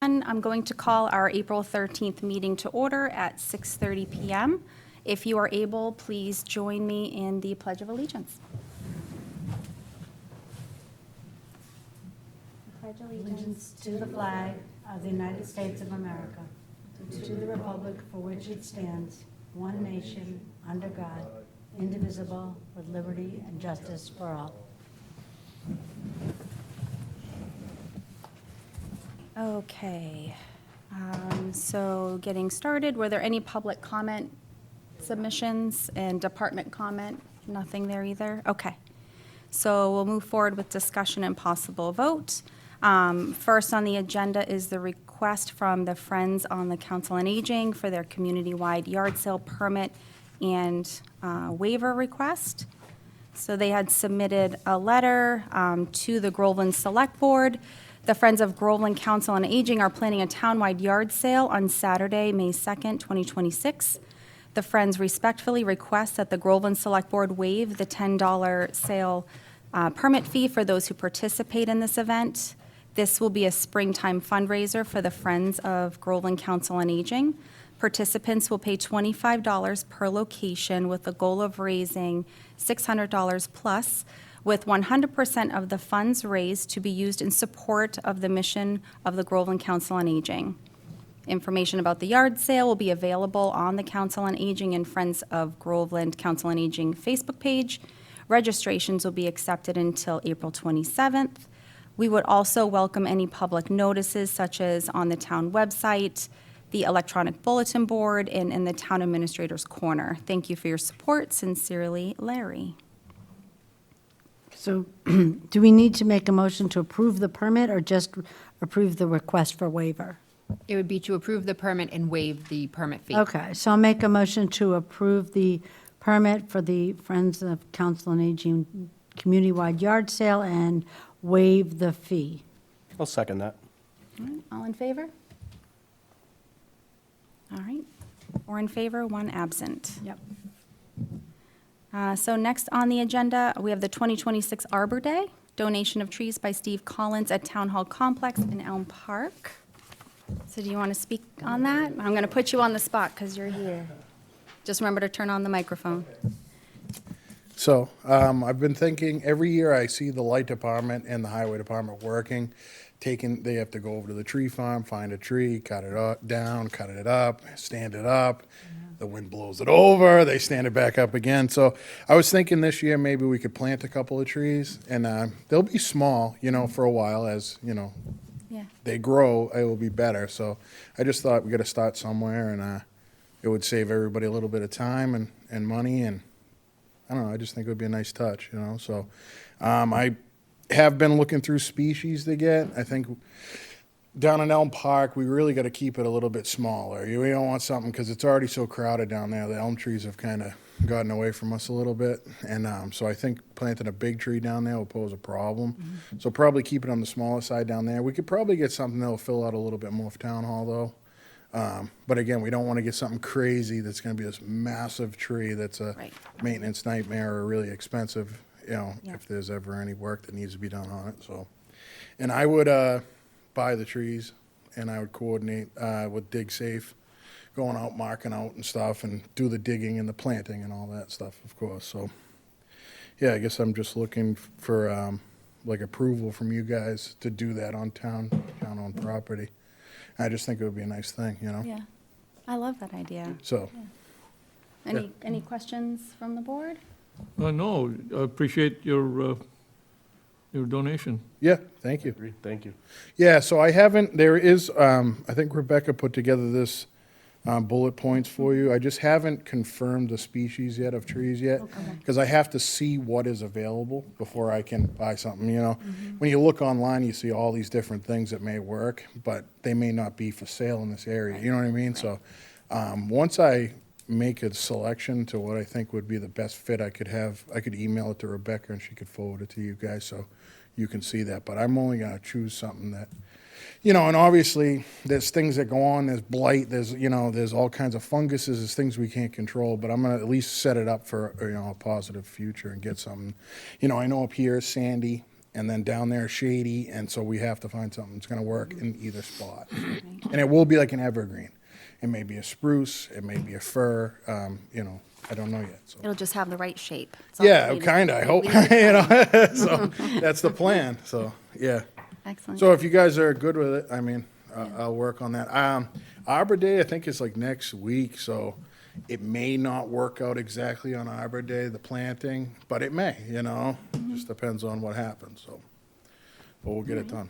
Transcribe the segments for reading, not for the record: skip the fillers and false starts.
I'm going to call our April 13th meeting to order at 6:30 PM. If you are able, please join me in the Pledge of Allegiance. Pledge Allegiance to the flag of the United States of America, and to the republic for which it stands, one nation, under God, indivisible, with liberty and justice for all. Okay, so getting started, were there any public comment submissions and department comment? Nothing there either? Okay. So we'll move forward with discussion and possible vote. First on the agenda is the request from the Friends on the Council on Aging for their community-wide yard sale permit and waiver request. So they had submitted a letter to the Groveland Select Board. The Friends of Groveland Council on Aging are planning a townwide yard sale on Saturday, May 2nd, 2026. The Friends respectfully request that the Groveland Select Board waive the $10 sale permit fee for those who participate in this event. This will be a springtime fundraiser for the Friends of Groveland Council on Aging. Participants will pay $25 per location with the goal of raising $600 plus, with 100% of the funds raised to be used in support of the mission of the Groveland Council on Aging. Information about the yard sale will be available on the Council on Aging and Friends of Groveland Council on Aging Facebook page. Registrations will be accepted until April 27th. We would also welcome any public notices such as on the town website, the electronic bulletin board, and in the town administrator's corner. Thank you for your support. Sincerely, Larry. So do we need to make a motion to approve the permit or just approve the request for waiver? It would be to approve the permit and waive the permit fee. Okay, so I'll make a motion to approve the permit for the Friends of Council on Aging community-wide yard sale and waive the fee. I'll second that. All right, all in favor? All right, 4 in favor, 1 absent. Yep. So next on the agenda, we have the 2026 Arbor Day, donation of trees by Steve Collins at Town Hall Complex in Elm Park. So do you want to speak on that? I'm going to put you on the spot because you're here. Just remember to turn on the microphone. So I've been thinking, every year I see the light department and the highway department working, they have to go over to the tree farm, find a tree, cut it down, cut it up, stand it up. The wind blows it over, they stand it back up again. So I was thinking this year maybe we could plant a couple of trees, and they'll be small, for a while. As, Yeah. they grow, it will be better. So I just thought we got to start somewhere, and it would save everybody a little bit of time and money, and I don't know, I just think it would be a nice touch, So I have been looking through species to get. I think down in Elm Park, we really got to keep it a little bit smaller. We don't want something, because it's already so crowded down there. The elm trees have kind of gotten away from us a little bit. And so I think planting a big tree down there will pose a problem. Mm-hmm. So probably keep it on the smaller side down there. We could probably get something that will fill out a little bit more of Town Hall, though. But again, we don't want to get something crazy that's going to be this massive tree that's a Right. maintenance nightmare or really expensive, Yeah. if there's ever any work that needs to be done on it. So, and I would buy the trees, and I would coordinate with Dig Safe, going out, marking out and stuff, and do the digging and the planting and all that stuff, of course. So, yeah, I guess I'm just looking for approval from you guys to do that on town-owned property. I just think it would be a nice thing, Yeah, I love that idea. So, Any questions from the board? No, I appreciate your donation. yeah, thank you. Agree. Thank you. Yeah, so there is, I think Rebecca put together this bullet points for you. I just haven't confirmed the species yet of trees yet, because I have to see what is available before I can buy something, When you look online, you see all these different things that may work, but they may not be for sale in this area, you know what I mean? So once I make a selection to what I think would be the best fit I could email it to Rebecca, and she could forward it to you guys so you can see that. But I'm only going to choose something that, and obviously there's things that go on, there's blight, there's all kinds of funguses, there's things we can't control, but I'm going to at least set it up for, a positive future and get something. I know up here is sandy, and then down there shady, and so we have to find something that's gonna work in either spot. And it will be like an evergreen. It may be a spruce, it may be a fir, you know, I don't know yet, so. It'll just have the right shape. That's all Yeah, we need. kinda, I hope, We need you it. know, so, that's the plan, so, yeah. Excellent. So if you guys are good with it, I mean, I'll work on that. Arbor Day, I think, is like next week, so it may not work out exactly on Arbor Day, the planting, but it may, you know? Just depends on what happens, so. But we'll get it done.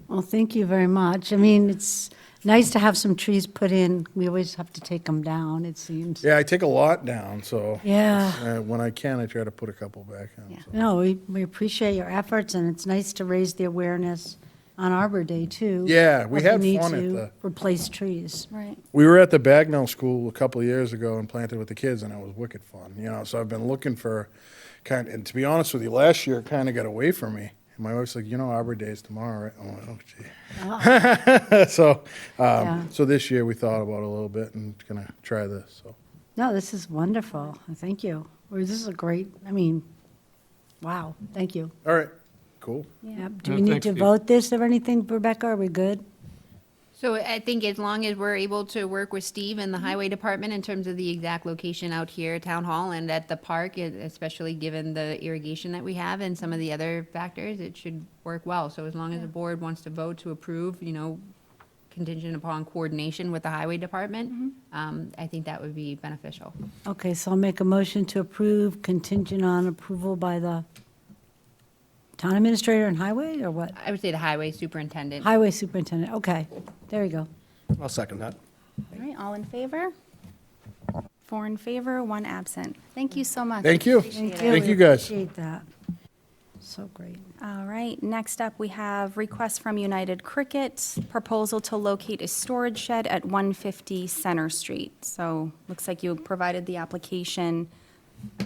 Well, thank you very much. I mean, it's nice to have some trees put in. We always have to take them down, it seems. Yeah, I take a lot down, so. Yeah. When I can, I try to put a couple back in. Yeah. so. No, we appreciate your efforts, and it's nice to raise the awareness on Arbor Day, too. Yeah, we that had need fun at to the- replace trees. Right. We were at the Bagnell School a couple of years ago and planted with the kids, and it was wicked fun, you know, so I've been looking for and to be honest with you, last year it kind of got away from me. And my wife's like, you know, Arbor Day's tomorrow, right? I'm like, oh, gee. So, Yeah. so this year we thought about it a little bit and gonna try this, so. No, this is wonderful. Thank you. Well, this is a great, I mean, wow, thank you. All right, cool. Yep. Do Yeah, we need thanks, to Steve. vote this or anything, Rebecca? Are we good? So I think as long as we're able to work with Steve and the highway department in terms of the exact location out here at Town Hall and at the park, especially given the irrigation that we have and some of the other factors, it should work well. So as long as the board wants to vote to approve, you know, contingent upon coordination with the highway department, I think that would be beneficial. Okay, so I'll make a motion to approve contingent on approval by the town administrator and highway, or what? I would say the highway superintendent. Highway superintendent, okay, there you go. I'll second that. All right, all in favor? 4 in favor, 1 absent. Thank you so much. Thank you. Appreciate it. Thank We you, guys. Appreciate that. So great. All right, next up, we have request from United Cricket, proposal to locate a storage shed at 150 Center Street. So, looks like you provided the application,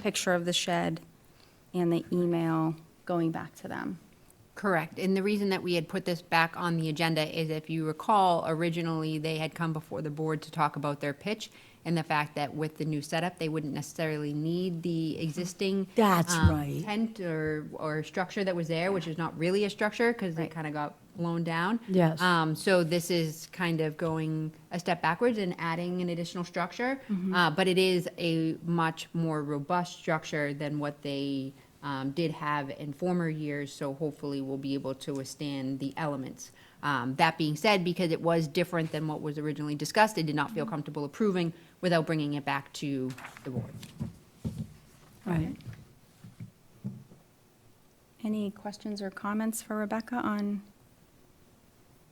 picture of the shed, and the email going back to them. Correct. And the reason that we had put this back on the agenda is if you recall, originally they had come before the board to talk about their pitch and the fact that with the new setup, they wouldn't necessarily need the existing That's right. tent or structure that was there, which is not really a structure because it kind of got blown down. Yes. So this is kind of going a step backwards and adding an additional structure. But it is a much more robust structure than what they did have in former years, so hopefully we'll be able to withstand the elements. That being said, because it was different than what was originally discussed, I did not feel comfortable approving without bringing it back to the board. Right. Any questions or comments for Rebecca on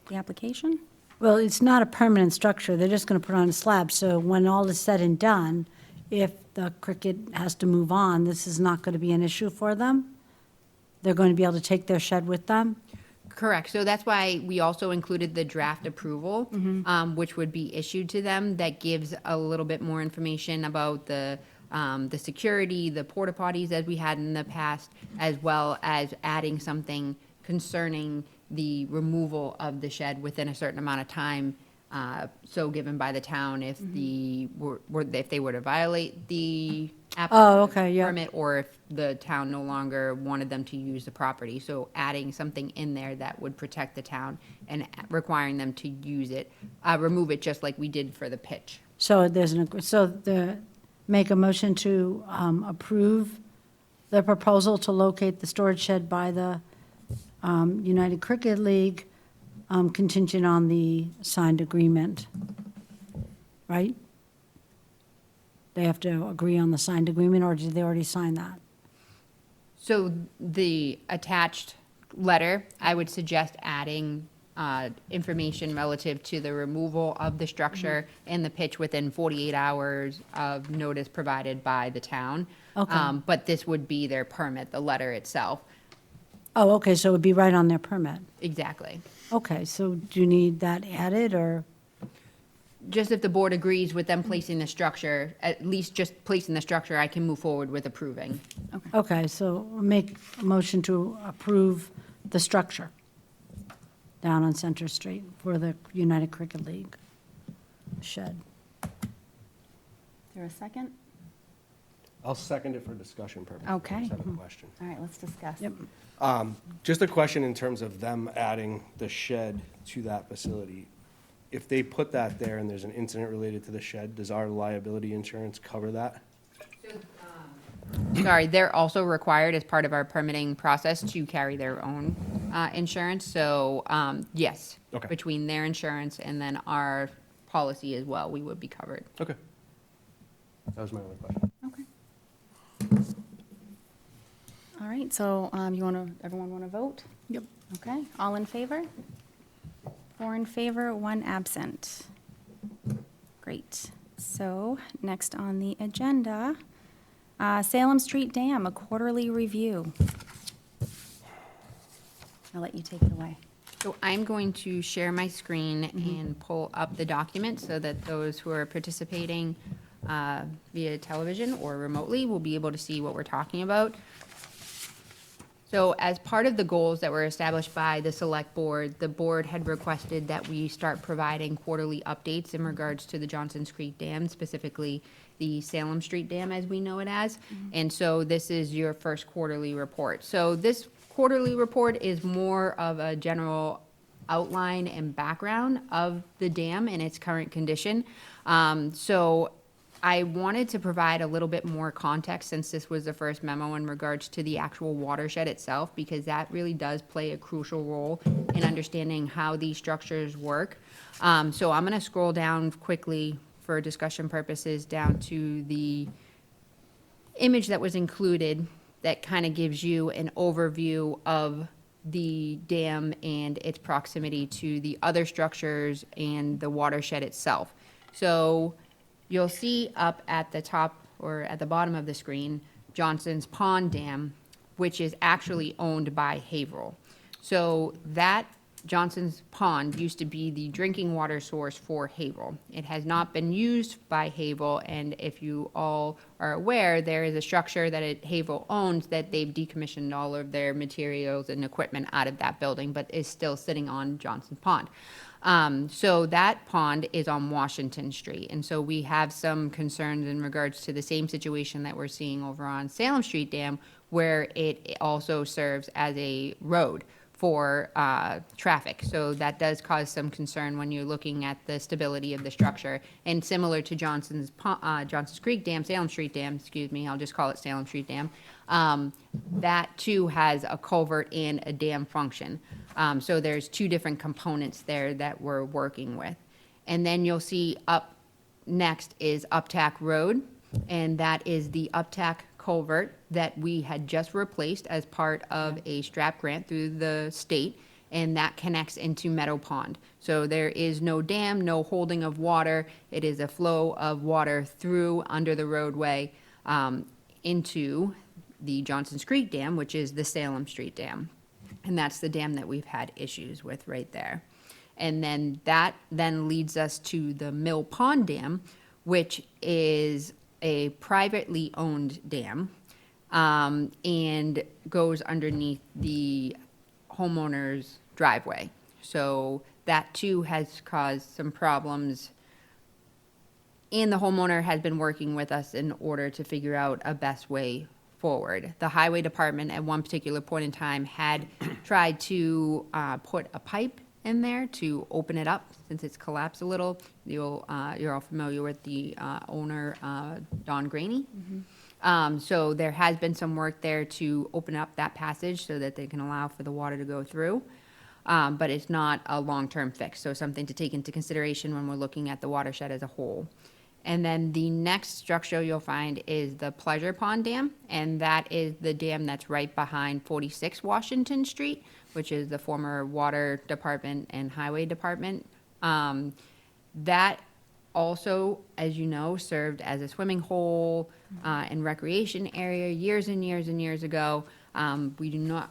the application? Well, it's not a permanent structure, they're just gonna put on a slab, so when all is said and done, if the cricket has to move on, this is not gonna be an issue for them? They're going to be able to take their shed with them? Correct. So that's why we also included the draft approval, which would be issued to them. That gives a little bit more information about the security, the porta potties as we had in the past, as well as adding something concerning the removal of the shed within a certain amount of time. So given by the town if if they were to violate the Oh, okay, yeah. permit, or if the town no longer wanted them to use the property. So adding something in there that would protect the town and requiring them to use it, remove it just like we did for the pitch. So make a motion to approve the proposal to locate the storage shed by the United Cricket League contingent on the signed agreement, right? They have to agree on the signed agreement, or did they already sign that? So the attached letter, I would suggest adding information relative to the removal of the structure and the pitch within 48 hours of notice provided by the town. Okay. But this would be their permit, the letter itself. Oh, okay, so it would be right on their permit. Exactly. Okay, so do you need that added, or? Just if the board agrees with them placing the structure, at least just placing the structure, I can move forward with approving. Okay, so make a motion to approve the structure down on Center Street for the United Cricket League shed. Is there a second? I'll second it for discussion purposes. Okay. I just have a question. All right, let's discuss. Just a question in terms of them adding the shed to that facility. If they put that there and there's an incident related to the shed, does our liability insurance cover that? Sorry, they're also required as part of our permitting process to carry their own insurance. So, yes, Okay. between their insurance and then our policy as well, we would be covered. Okay. That was my only question. Okay. All right, so everyone want to vote? Yep. Okay, all in favor? 4 in favor, 1 absent. Great. So next on the agenda, Salem Street Dam, a quarterly review. I'll let you take it away. So I'm going to share my screen and pull up the document so that those who are participating via television or remotely will be able to see what we're talking about. So as part of the goals that were established by the select board, the board had requested that we start providing quarterly updates in regards to the Johnson's Creek Dam, specifically the Salem Street Dam as we know it as. And so this is your first quarterly report. So this quarterly report is more of a general outline and background of the dam and its current condition. So I wanted to provide a little bit more context since this was the first memo in regards to the actual watershed itself, because that really does play a crucial role in understanding how these structures work. So I'm going to scroll down quickly for discussion purposes down to the image that was included that kind of gives you an overview of the dam and its proximity to the other structures and the watershed itself. So you'll see up at the top or at the bottom of the screen, Johnson's Pond Dam, which is actually owned by Haverhill. So that Johnson's Pond used to be the drinking water source for Haverhill. It has not been used by Haverhill, and if you all are aware, there is a structure that Haverhill owns that they've decommissioned all of their materials and equipment out of that building, but is still sitting on Johnson's Pond. So that pond is on Washington Street, and so we have some concerns in regards to the same situation that we're seeing over on Salem Street Dam, where it also serves as a road for traffic. So that does cause some concern when you're looking at the stability of the structure. And similar to Johnson's Creek Dam, Salem Street Dam, excuse me, I'll just call it Salem Street Dam, that too has a culvert and a dam function. So there's 2 different components there that we're working with. And then you'll see up next is Uptack Road, and that is the Uptack culvert that we had just replaced as part of a STRAP grant through the state, and that connects into Meadow Pond. So there is no dam, no holding of water. It is a flow of water through under the roadway into the Johnson's Creek Dam, which is the Salem Street Dam. And that's the dam that we've had issues with right there. And then that then leads us to the Mill Pond Dam, which is a privately owned dam and goes underneath the homeowner's driveway. So that too has caused some problems, and the homeowner has been working with us in order to figure out a best way forward. The highway department at one particular point in time had tried to put a pipe in there to open it up since it's collapsed a little. You're all familiar with the owner, Don Graney. So there has been some work there to open up that passage so that they can allow for the water to go through. But it's not a long-term fix, so something to take into consideration when we're looking at the watershed as a whole. And then the next structure you'll find is the Pleasure Pond Dam, and that is the dam that's right behind 46 Washington Street, which is the former Water Department and Highway Department. That also, as you know, served as a swimming hole and recreation area years and years and years ago. We no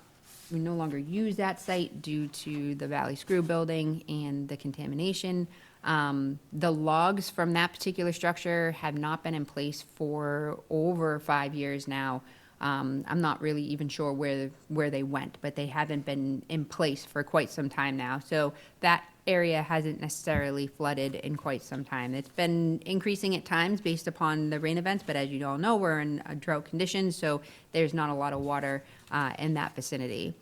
longer use that site due to the Valley Screw building and the contamination. The logs from that particular structure have not been in place for over 5 years now. I'm not really even sure where they went, but they haven't been in place for quite some time now. So that area hasn't necessarily flooded in quite some time. It's been increasing at times based upon the rain events, but as you all know, we're in a drought conditions, so there's not a lot of water in that vicinity.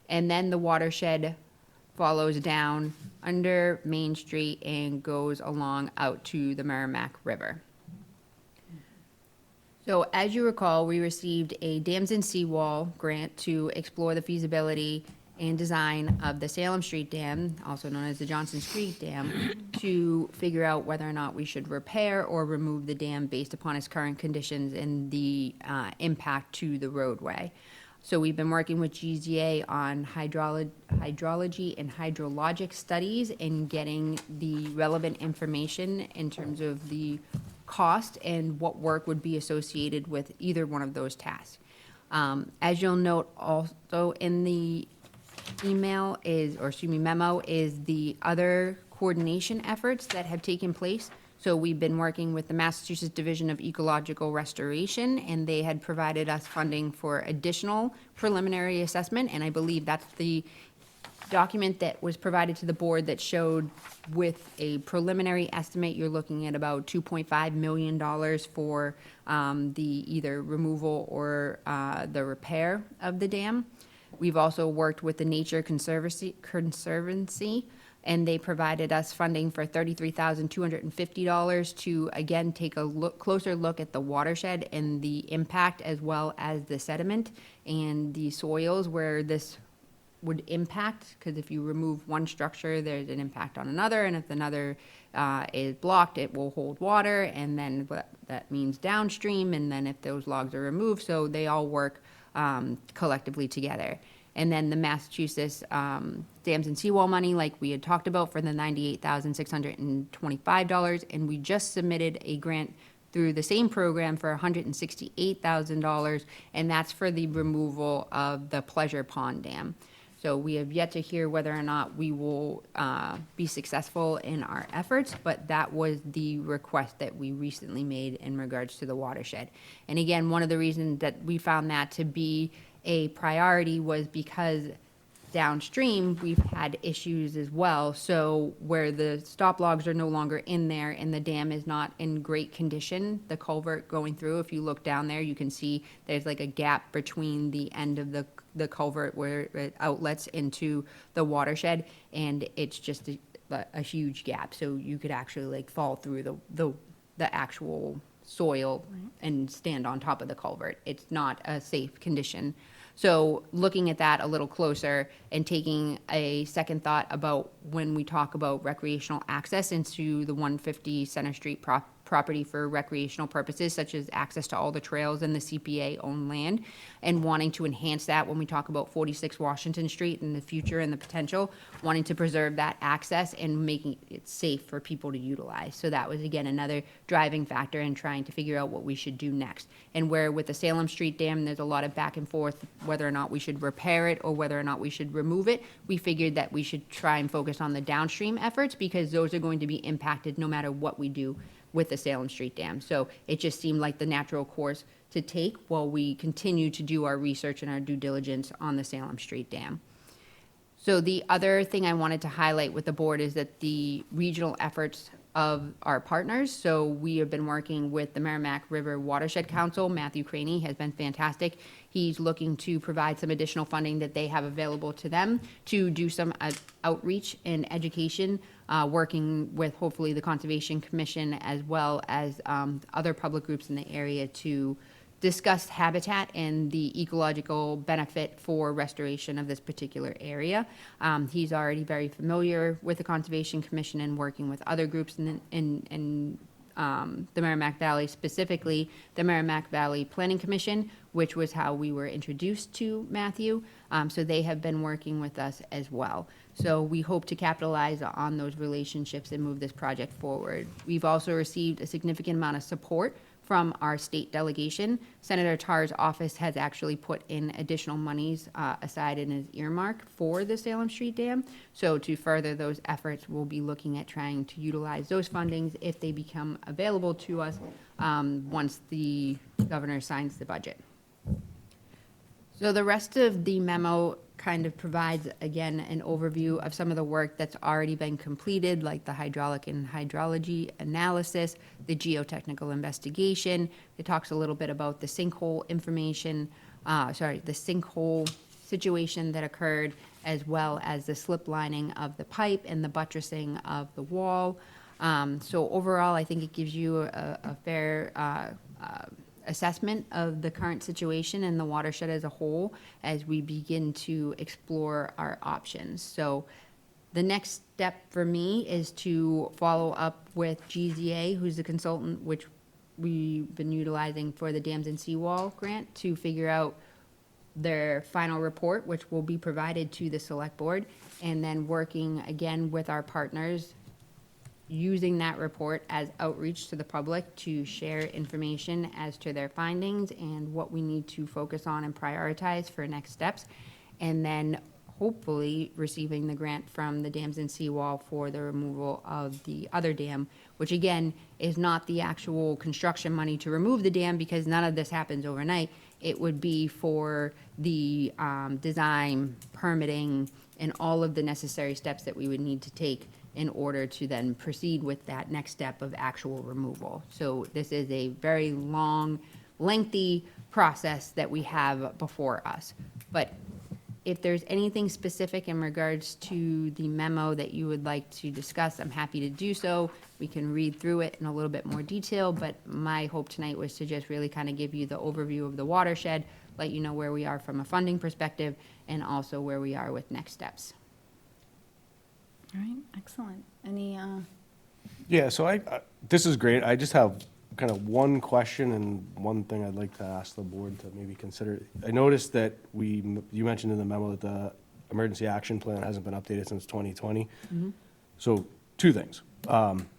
And then the watershed follows down under Main Street and goes along out to the Merrimack River. So as you recall, we received a dams and seawall grant to explore the feasibility and design of the Salem Street Dam, also known as the Johnson Street Dam, to figure out whether or not we should repair or remove the dam based upon its current conditions and the impact to the roadway. So we've been working with GZA on hydrology and hydrologic studies and getting the relevant information in terms of the cost and what work would be associated with either one of those tasks. As you'll note also in the memo is the other coordination efforts that have taken place. So we've been working with the Massachusetts Division of Ecological Restoration, and they had provided us funding for additional preliminary assessment, and I believe that's the document that was provided to the board that showed with a preliminary estimate, you're looking at about $2.5 million for the either removal or the repair of the dam. We've also worked with the Nature Conservancy, and they provided us funding for $33,250 to, again, take a closer look at the watershed and the impact as well as the sediment and the soils where this would impact, because if you remove one structure, there's an impact on another, and if another is blocked, it will hold water, and then what that means downstream, and then if those logs are removed, so they all work collectively together. And then the Massachusetts dams and seawall money, like we had talked about, for the $98,625, and we just submitted a grant through the same program for $168,000, and that's for the removal of the Pleasure Pond Dam. So we have yet to hear whether or not we will be successful in our efforts, but that was the request that we recently made in regards to the watershed. And again, one of the reasons that we found that to be a priority was because downstream, we've had issues as well. So where the stop logs are no longer in there and the dam is not in great condition, the culvert going through, if you look down there, you can see there's like a gap between the end of the culvert where it outlets into the watershed, and it's just a huge gap. So you could actually like fall through the actual soil and stand on top of the culvert. It's not a safe condition. So looking at that a little closer and taking a second thought about when we talk about recreational access into the 150 Center Street property for recreational purposes, such as access to all the trails and the CPA-owned land, and wanting to enhance that when we talk about 46 Washington Street and the future and the potential, wanting to preserve that access and making it safe for people to utilize. So that was, again, another driving factor in trying to figure out what we should do next. And where with the Salem Street Dam, there's a lot of back and forth whether or not we should repair it or whether or not we should remove it, we figured that we should try and focus on the downstream efforts because those are going to be impacted no matter what we do with the Salem Street Dam. So it just seemed like the natural course to take while we continue to do our research and our due diligence on the Salem Street Dam. So the other thing I wanted to highlight with the board is that the regional efforts of our partners. So we have been working with the Merrimack River Watershed Council. Matthew Craney has been fantastic. He's looking to provide some additional funding that they have available to them to do some outreach and education, working with hopefully the Conservation Commission as well as other public groups in the area to discuss habitat and the ecological benefit for restoration of this particular area. He's already very familiar with the Conservation Commission and working with other groups in the Merrimack Valley, specifically the Merrimack Valley Planning Commission, which was how we were introduced to Matthew. So they have been working with us as well. So we hope to capitalize on those relationships and move this project forward. We've also received a significant amount of support from our state delegation. Senator Tarr's office has actually put in additional monies aside in his earmark for the Salem Street Dam. So to further those efforts, we'll be looking at trying to utilize those fundings if they become available to us once the governor signs the budget. So the rest of the memo kind of provides, again, an overview of some of the work that's already been completed, like the hydraulic and hydrology analysis, the geotechnical investigation. It talks a little bit about the sinkhole information, the sinkhole situation that occurred, as well as the slip lining of the pipe and the buttressing of the wall. So overall, I think it gives you a fair assessment of the current situation and the watershed as a whole as we begin to explore our options. So the next step for me is to follow up with GZA, who's the consultant which we've been utilizing for the dams and seawall grant, to figure out their final report, which will be provided to the select board, and then working again with our partners, using that report as outreach to the public to share information as to their findings and what we need to focus on and prioritize for next steps. And then hopefully receiving the grant from the dams and seawall for the removal of the other dam, which again is not the actual construction money to remove the dam, because none of this happens overnight. It would be for the design, permitting, and all of the necessary steps that we would need to take in order to then proceed with that next step of actual removal. So this is a very long, lengthy process that we have before us. But if there's anything specific in regards to the memo that you would like to discuss, I'm happy to do so. We can read through it in a little bit more detail, but my hope tonight was to just really kind of give you the overview of the watershed, let you know where we are from a funding perspective, and also where we are with next steps. All right, excellent. Any, Yeah, so this is great. I just have kind of one question and one thing I'd like to ask the board to maybe consider. I noticed that you mentioned in the memo that the emergency action plan hasn't been updated since 2020. So two things.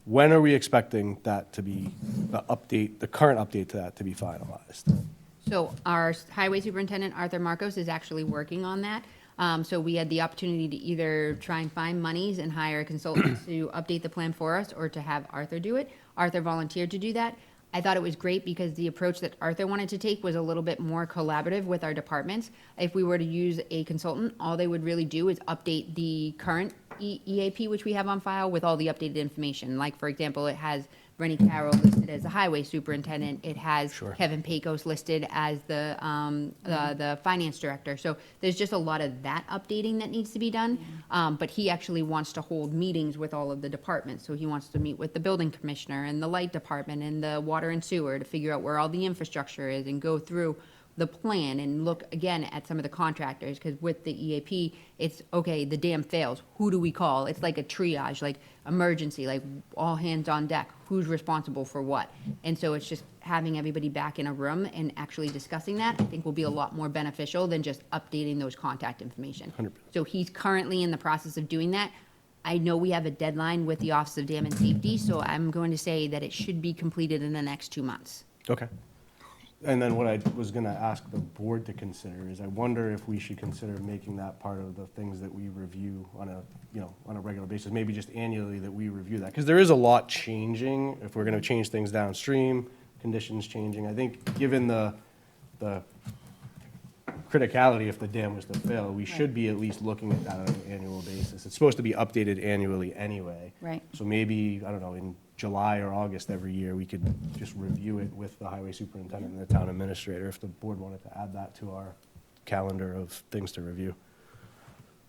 When are we expecting that to be, the current update to that to be finalized? So our highway superintendent, Arthur Marcos, is actually working on that. So we had the opportunity to either try and find monies and hire a consultant to update the plan for us, or to have Arthur do it. Arthur volunteered to do that. I thought it was great because the approach that Arthur wanted to take was a little bit more collaborative with our departments. If we were to use a consultant, all they would really do is update the current EAP, which we have on file, with all the updated information. Like, for example, it has Rennie Carroll listed as the highway superintendent. It has Sure. Kevin Pecos listed as the finance director. So there's just a lot of that updating that needs to be done. But he actually wants to hold meetings with all of the departments. So he wants to meet with the building commissioner and the light department and the water and sewer to figure out where all the infrastructure is and go through the plan and look again at some of the contractors, because with the EAP, it's, okay, the dam fails, who do we call? It's like a triage, like emergency, like all hands on deck, who's responsible for what? And so it's just having everybody back in a room and actually discussing that, I think will be a lot more beneficial than just updating those contact information. 100%. So he's currently in the process of doing that. I know we have a deadline with the Office of Dam and Safety, so I'm going to say that it should be completed in the next 2 months. Okay. And then what I was going to ask the board to consider is, I wonder if we should consider making that part of the things that we review on a regular basis, maybe just annually that we review that. Because there is a lot changing. If we're going to change things downstream, conditions changing. I think given the criticality, if the dam was to fail, we should be at least looking at that on an annual basis. It's supposed to be updated annually anyway. Right. So maybe, I don't know, in July or August every year, we could just review it with the highway superintendent and the town administrator, if the board wanted to add that to our calendar of things to review.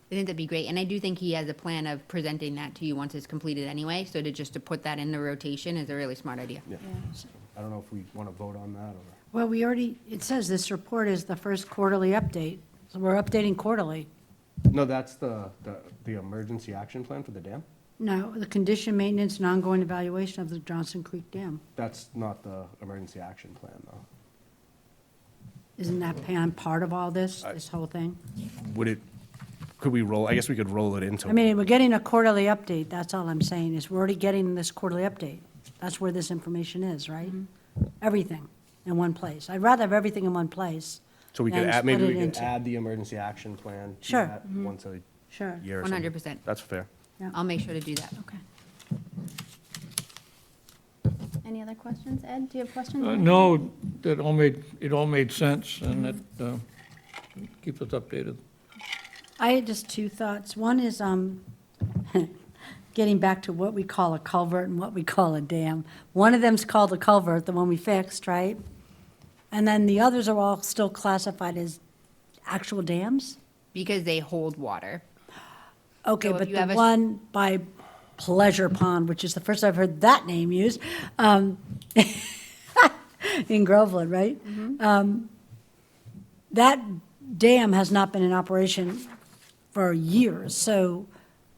I think that'd be great, and I do think he has a plan of presenting that to you once it's completed anyway, so to put that in the rotation is a really smart idea. Yeah. I don't know if we want to vote on that, or, Well, it says this report is the first quarterly update, so we're updating quarterly. no, that's the emergency action plan for the dam? No, the condition, maintenance, and ongoing evaluation of the Johnson Creek Dam. That's not the emergency action plan, though. Isn't that plan part of all this whole thing? Could we roll, I guess we could roll it into. I mean, we're getting a quarterly update, that's all I'm saying, is we're already getting this quarterly update. That's where this information is, right? Everything in one place. I'd rather have everything in one place. So we could than add, maybe split we it could into- add the emergency action plan to Sure. that once a Sure. year or something. 100%. That's fair. Yeah. I'll make sure to do that. okay. Any other questions? Ed, do you have questions? No, it all made sense, and that keeps us updated. I had just two thoughts. One is, getting back to what we call a culvert and what we call a dam. One of them's called a culvert, the one we fixed, right? And then the others are all still classified as actual dams? Because they hold water. Okay, So if but you the have a- one by Pleasure Pond, which is the first I've heard that name used, in Groveland, right? That dam has not been in operation for years, so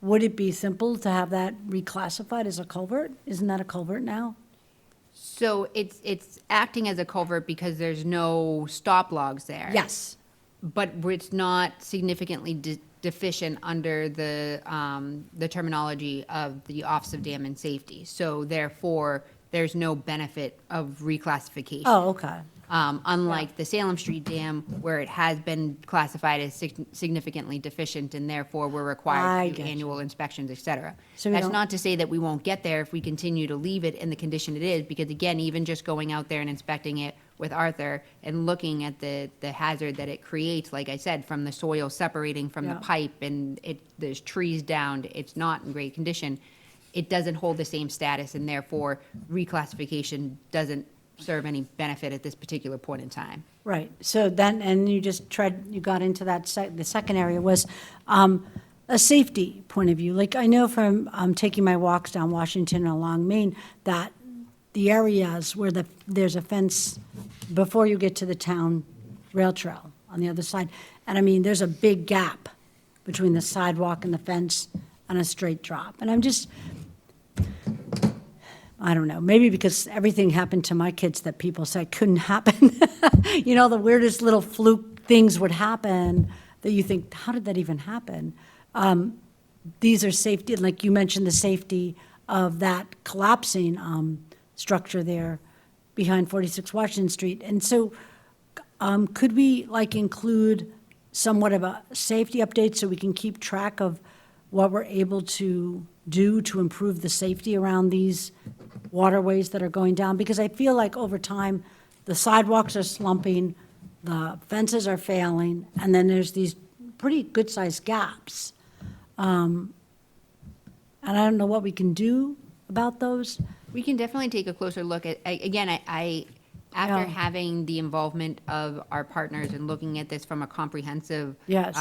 would it be simple to have that reclassified as a culvert? Isn't that a culvert now? So it's acting as a culvert because there's no stop logs there. Yes. But it's not significantly deficient under the terminology of the Office of Dam and Safety. So therefore, there's no benefit of reclassification. Oh, okay. Unlike the Salem Street Dam, where it has been classified as significantly deficient, and therefore we're I required to do get you. annual inspections, et cetera. So we That's don't- not to say that we won't get there if we continue to leave it in the condition it is, because again, even just going out there and inspecting it with Arthur and looking at the hazard that it creates, like I said, from the soil separating from the Yeah. pipe, and there's trees down, it's not in great condition, it doesn't hold the same status, and therefore reclassification doesn't serve any benefit at this particular point in time. Right, so then, and you just tried, you got into that, the second area was a safety point of view. Like, I know from taking my walks down Washington and along Main, that the areas where there's a fence before you get to the town rail trail on the other side, and I mean, there's a big gap between the sidewalk and the fence and a straight drop. And I'm just, I don't know, maybe because everything happened to my kids that people said couldn't happen. You know, the weirdest little fluke things would happen that you think, how did that even happen? These are safety, like you mentioned, the safety of that collapsing structure there behind 46 Washington Street. And so could we like include somewhat of a safety update so we can keep track of what we're able to do to improve the safety around these waterways that are going down? Because I feel like over time, the sidewalks are slumping, the fences are failing, and then there's these pretty good-sized gaps. And I don't know what we can do about those. We can definitely take a closer look at, again, after Yeah. having the involvement of our partners and looking at this from a comprehensive, Yes.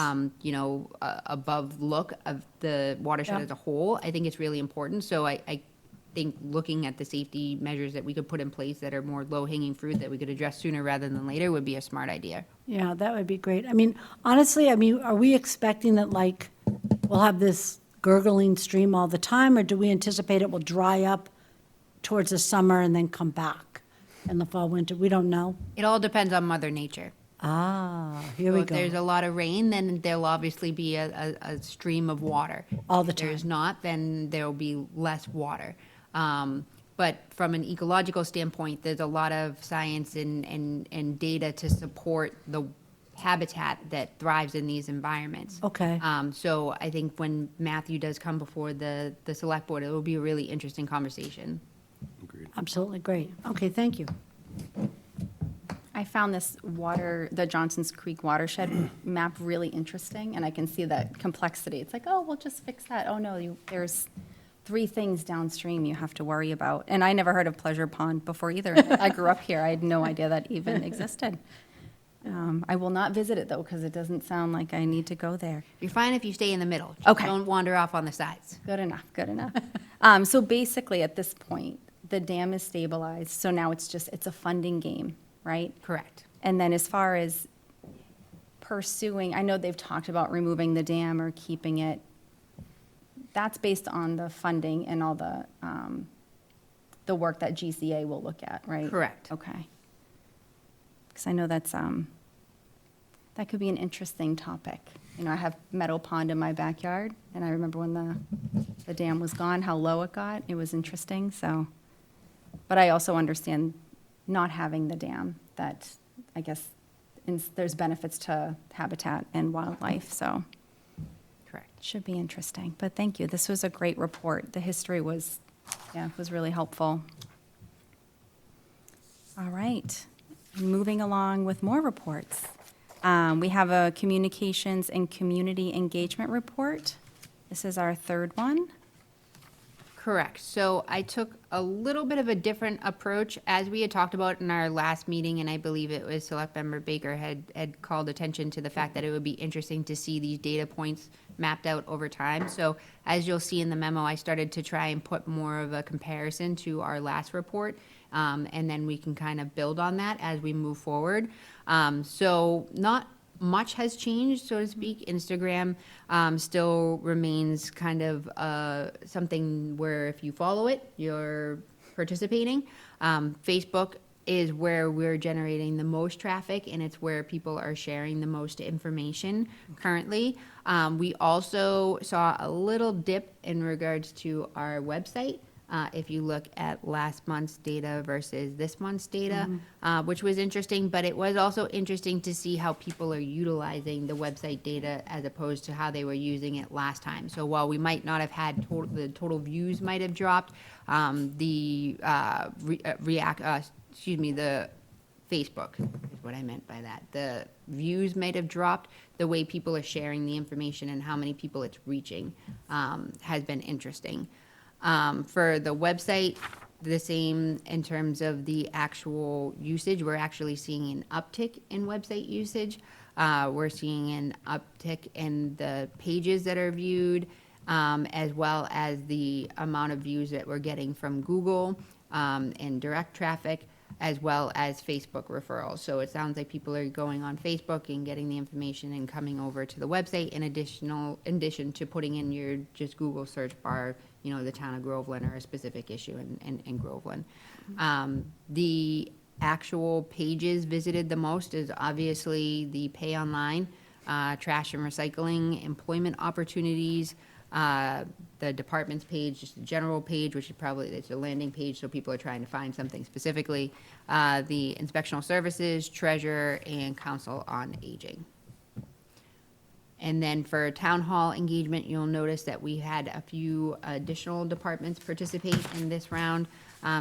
above look of the watershed Yeah. as a whole, I think it's really important. So I think looking at the safety measures that we could put in place that are more low-hanging fruit that we could address sooner rather than later would be a smart idea. Yeah, that would be great. I mean, honestly, I mean, are we expecting that, like, we'll have this gurgling stream all the time, or do we anticipate it will dry up towards the summer and then come back in the fall, winter? We don't know. It all depends on Mother Nature. Ah, here So we if there's go. a lot of rain, then there'll obviously be a stream of water. All the If there's time. not, then there'll be less water. But from an ecological standpoint, there's a lot of science and data to support the habitat that thrives in these environments. Okay. So I think when Matthew does come before the select board, it will be a really interesting conversation. Absolutely great. Okay, thank you. I found this the Johnson's Creek watershed map really interesting, and I can see that complexity. It's like, oh, we'll just fix that. Oh, no, there's 3 things downstream you have to worry about. And I never heard of Pleasure Pond before either. I grew up here. I had no idea that even existed. I will not visit it, though, because it doesn't sound like I need to go there. You're fine if you stay in the middle. Just Okay. Don't wander off on the sides. Good enough, good enough. So basically, at this point, the dam is stabilized, so now it's a funding game, right? Correct. And then as far as pursuing, I know they've talked about removing the dam or keeping it. That's based on the funding and all the work that GCA will look at, right? Correct. Okay. Because I know that could be an interesting topic. You know, I have Meadow Pond in my backyard, and I remember when the dam was gone, how low it got. It was interesting, so. But I also understand not having the dam, that I guess there's benefits to habitat and wildlife, so Correct. should be interesting. But thank you. This was a great report. The history was really helpful. All right. Moving along with more reports. We have a communications and community engagement report. This is our third one. Correct. So I took a little bit of a different approach, as we had talked about in our last meeting, and I believe it was Select Member Baker had called attention to the fact that it would be interesting to see these data points mapped out over time. So as you'll see in the memo, I started to try and put more of a comparison to our last report, and then we can kind of build on that as we move forward. So not much has changed, so to speak. Instagram still remains kind of something where if you follow it, you're participating. Facebook is where we're generating the most traffic, and it's where people are sharing the most information currently. We also saw a little dip in regards to our website. If you look at last month's data versus this month's data, which was interesting, but it was also interesting to see how people are utilizing the website data as opposed to how they were using it last time. So while we might not have had the total views might have dropped, the Facebook is what I meant by that. The views might have dropped. The way people are sharing the information and how many people it's reaching has been interesting. For the website, the same in terms of the actual usage. We're actually seeing an uptick in website usage. We're seeing an uptick in the pages that are viewed, as well as the amount of views that we're getting from Google and direct traffic, as well as Facebook referrals. So it sounds like people are going on Facebook and getting the information and coming over to the website in addition to putting in your just Google search bar, the town of Groveland or a specific issue in Groveland. The actual pages visited the most is obviously the Pay Online, trash and recycling, employment opportunities, the department's page, just the general page, which is probably, it's a landing page, so people are trying to find something specifically, the inspectional services, treasurer, and council on aging. And then for town hall engagement, you'll notice that we had a few additional departments participate in this round.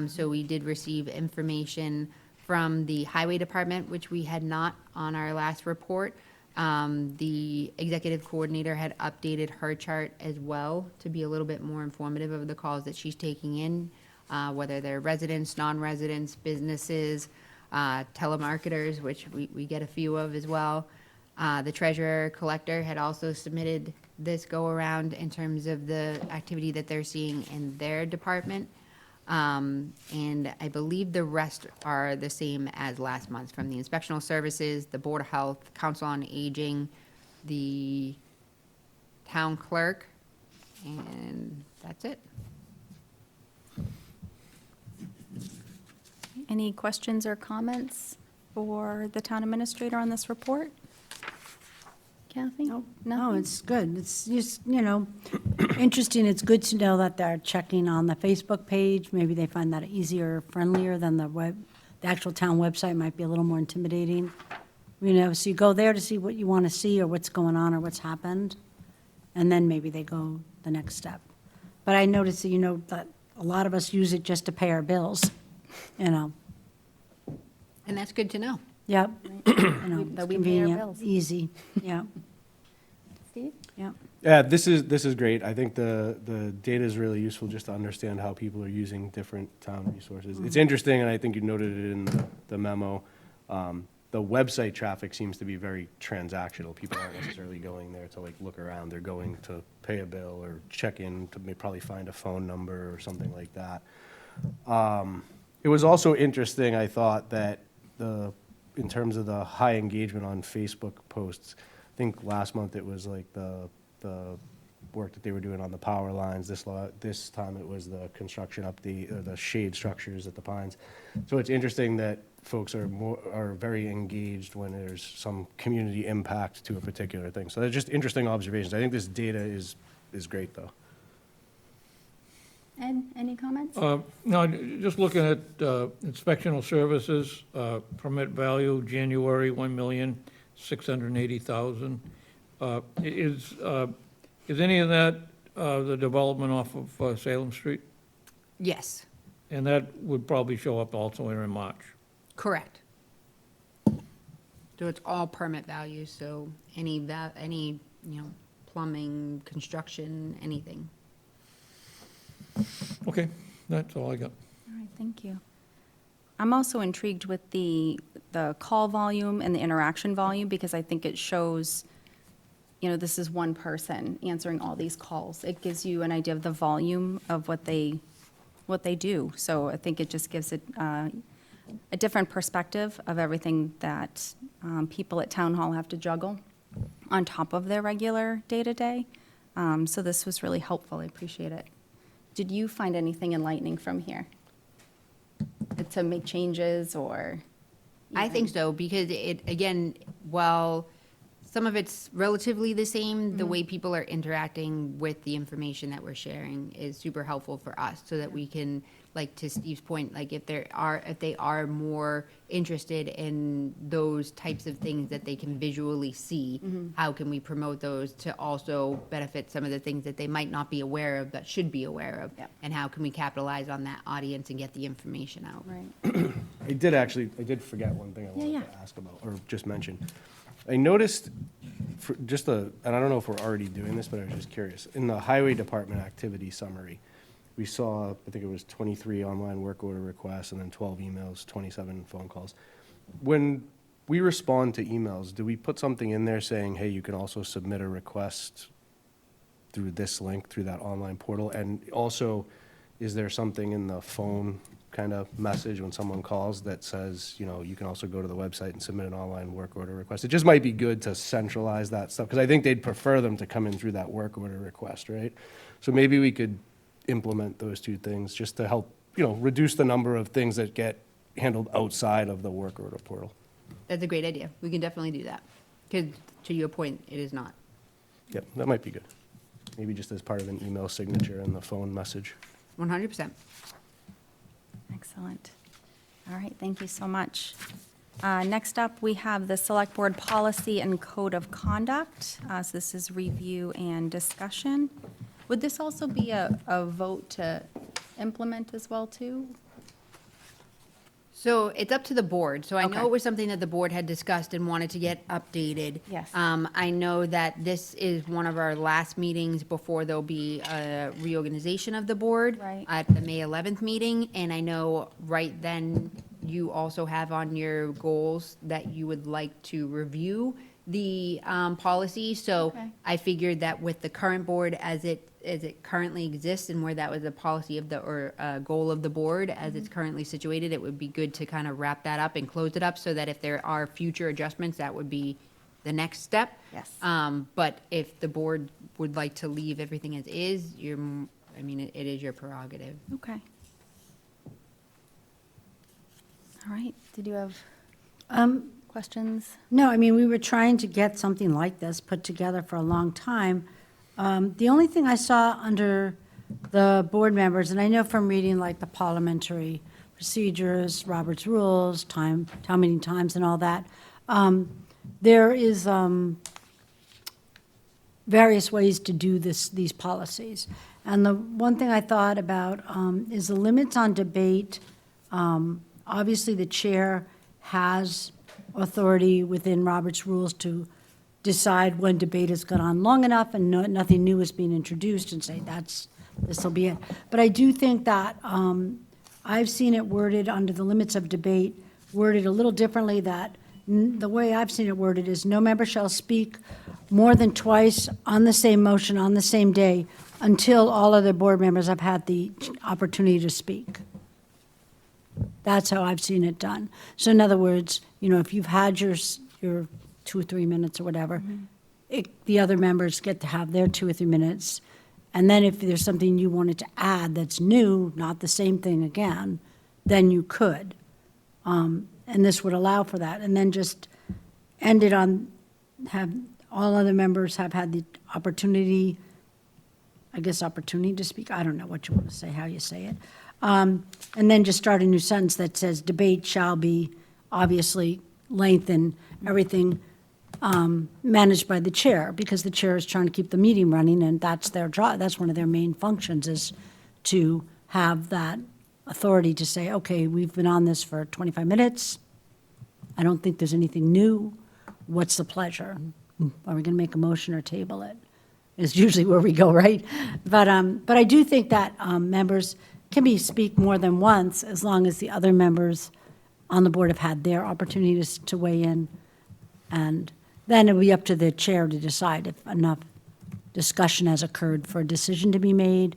So we did receive information from the highway department, which we had not on our last report. The executive coordinator had updated her chart as well to be a little bit more informative of the calls that she's taking in, whether they're residents, non-residents, businesses, telemarketers, which we get a few of as well. The treasurer collector had also submitted this go-around in terms of the activity that they're seeing in their department. And I believe the rest are the same as last month, from the inspectional services, the Board of Health, Council on Aging, the town clerk, and that's it. Any questions or comments for the town administrator on this report? Kathy? No, Nothing? it's good. It's just, interesting. It's good to know that they're checking on the Facebook page. Maybe they find that easier, friendlier than the actual town website might be a little more intimidating. So you go there to see what you want to see or what's going on or what's happened, and then maybe they go the next step. But I noticed that, that a lot of us use it just to pay our bills, And that's good to know. Yep. That It's we pay our convenient, bills. easy, yeah, Steve? yeah. Yeah, this is great. I think the data is really useful just to understand how people are using different town resources. It's interesting, and I think you noted it in the memo. The website traffic seems to be very transactional. People aren't necessarily going there to look around. They're going to pay a bill or check in to probably find a phone number or something like that. It was also interesting, I thought, that in terms of the high engagement on Facebook posts, I think last month it was the work that they were doing on the power lines. This time it was the construction update, or the shade structures at the Pines. So it's interesting that folks are very engaged when there's some community impact to a particular thing. So they're just interesting observations. I think this data is great, though. Ed, any comments? No, just looking at inspectional services, permit value, January, 1,680,000. Is any of that the development off of Salem Street? Yes, And that would probably show up also in March. correct. So it's all permit values, so any, plumbing, construction, anything. Okay, that's all I got. All right, thank you. I'm also intrigued with the call volume and the interaction volume, because I think it shows, this is one person answering all these calls. It gives you an idea of the volume of what they do. So I think it just gives it a different perspective of everything that people at Town Hall have to juggle on top of their regular day-to-day. So this was really helpful. I appreciate it. Did you find anything enlightening from here? To make changes or? I think so, because it, again, while some of it's relatively the same, the way people are interacting with the information that we're sharing is super helpful for us, so that we can, like, to Steve's point, like, if they are more interested in those types of things that they can visually see, how can we promote those to also benefit some of the things that they might not be aware of, but should be aware of? Yep. And how can we capitalize on that audience and get the information out? Right. I did forget one thing I wanted yeah. to ask about, or just mention. I noticed, and I don't know if we're already doing this, but I was just curious. In the Highway Department activity summary, we saw, I think it was 23 online work order requests, and then 12 emails, 27 phone calls. When we respond to emails, do we put something in there saying, hey, you can also submit a request through this link, through that online portal? And also, is there something in the phone kind of message when someone calls that says, you can also go to the website and submit an online work order request? It just might be good to centralize that stuff, because I think they'd prefer them to come in through that work order request, right? So maybe we could implement those two things just to help, reduce the number of things that get handled outside of the work order portal. That's a great idea. We can definitely do that. Because, to your point, it is not. Yep, that might be good. Maybe just as part of an email signature and the phone message. 100%. Excellent. All right, thank you so much. Next up, we have the Select Board Policy and Code of Conduct. So this is review and discussion. Would this also be a vote to implement as well, too? So it's up to the board. So I know Okay. it was something that the board had discussed and wanted to get updated. Yes. I know that this is one of our last meetings before there'll be a reorganization of the board. Right. At the May 11th meeting. And I know right then you also have on your goals that you would like to review the policy. So Okay. I figured that with the current board as it currently exists, and where that was a policy of goal of the board as it's currently situated, it would be good to kind of wrap that up and close it up, so that if there are future adjustments, that would be the next step. Yes. But if the board would like to leave everything as is, it is your prerogative. Okay. All right, did you have questions? No, I mean, we were trying to get something like this put together for a long time. The only thing I saw under the board members, and I know from reading like the parliamentary procedures, Robert's rules, town meeting times and all that, there is various ways to do these policies. And the one thing I thought about is the limits on debate. Obviously, the chair has authority within Robert's rules to decide when debate has gone on long enough and nothing new is being introduced, and say this will be it. But I do think that I've seen it worded under the limits of debate, worded a little differently, that the way I've seen it worded is no member shall speak more than twice on the same motion on the same day until all other board members have had the opportunity to speak. That's how I've seen it done. So in other words, if you've had your 2 or 3 minutes or whatever, the other members get to have their 2 or 3 minutes. And then if there's something you wanted to add that's new, not the same thing again, then you could. And this would allow for that. And then just end it on, have all other members have had the opportunity to speak. I don't know what you want to say, how you say it. And then just start a new sentence that says debate shall be obviously lengthened, everything managed by the chair, because the chair is trying to keep the meeting running, and that's their job. That's one of their main functions, is to have that authority to say, okay, we've been on this for 25 minutes. I don't think there's anything new. what's the pleasure? Are we going to make a motion or table it? Is usually where we go, right? But I do think that members can speak more than once as long as the other members on the board have had their opportunities to weigh in. And then it'll be up to the chair to decide if enough discussion has occurred for a decision to be made,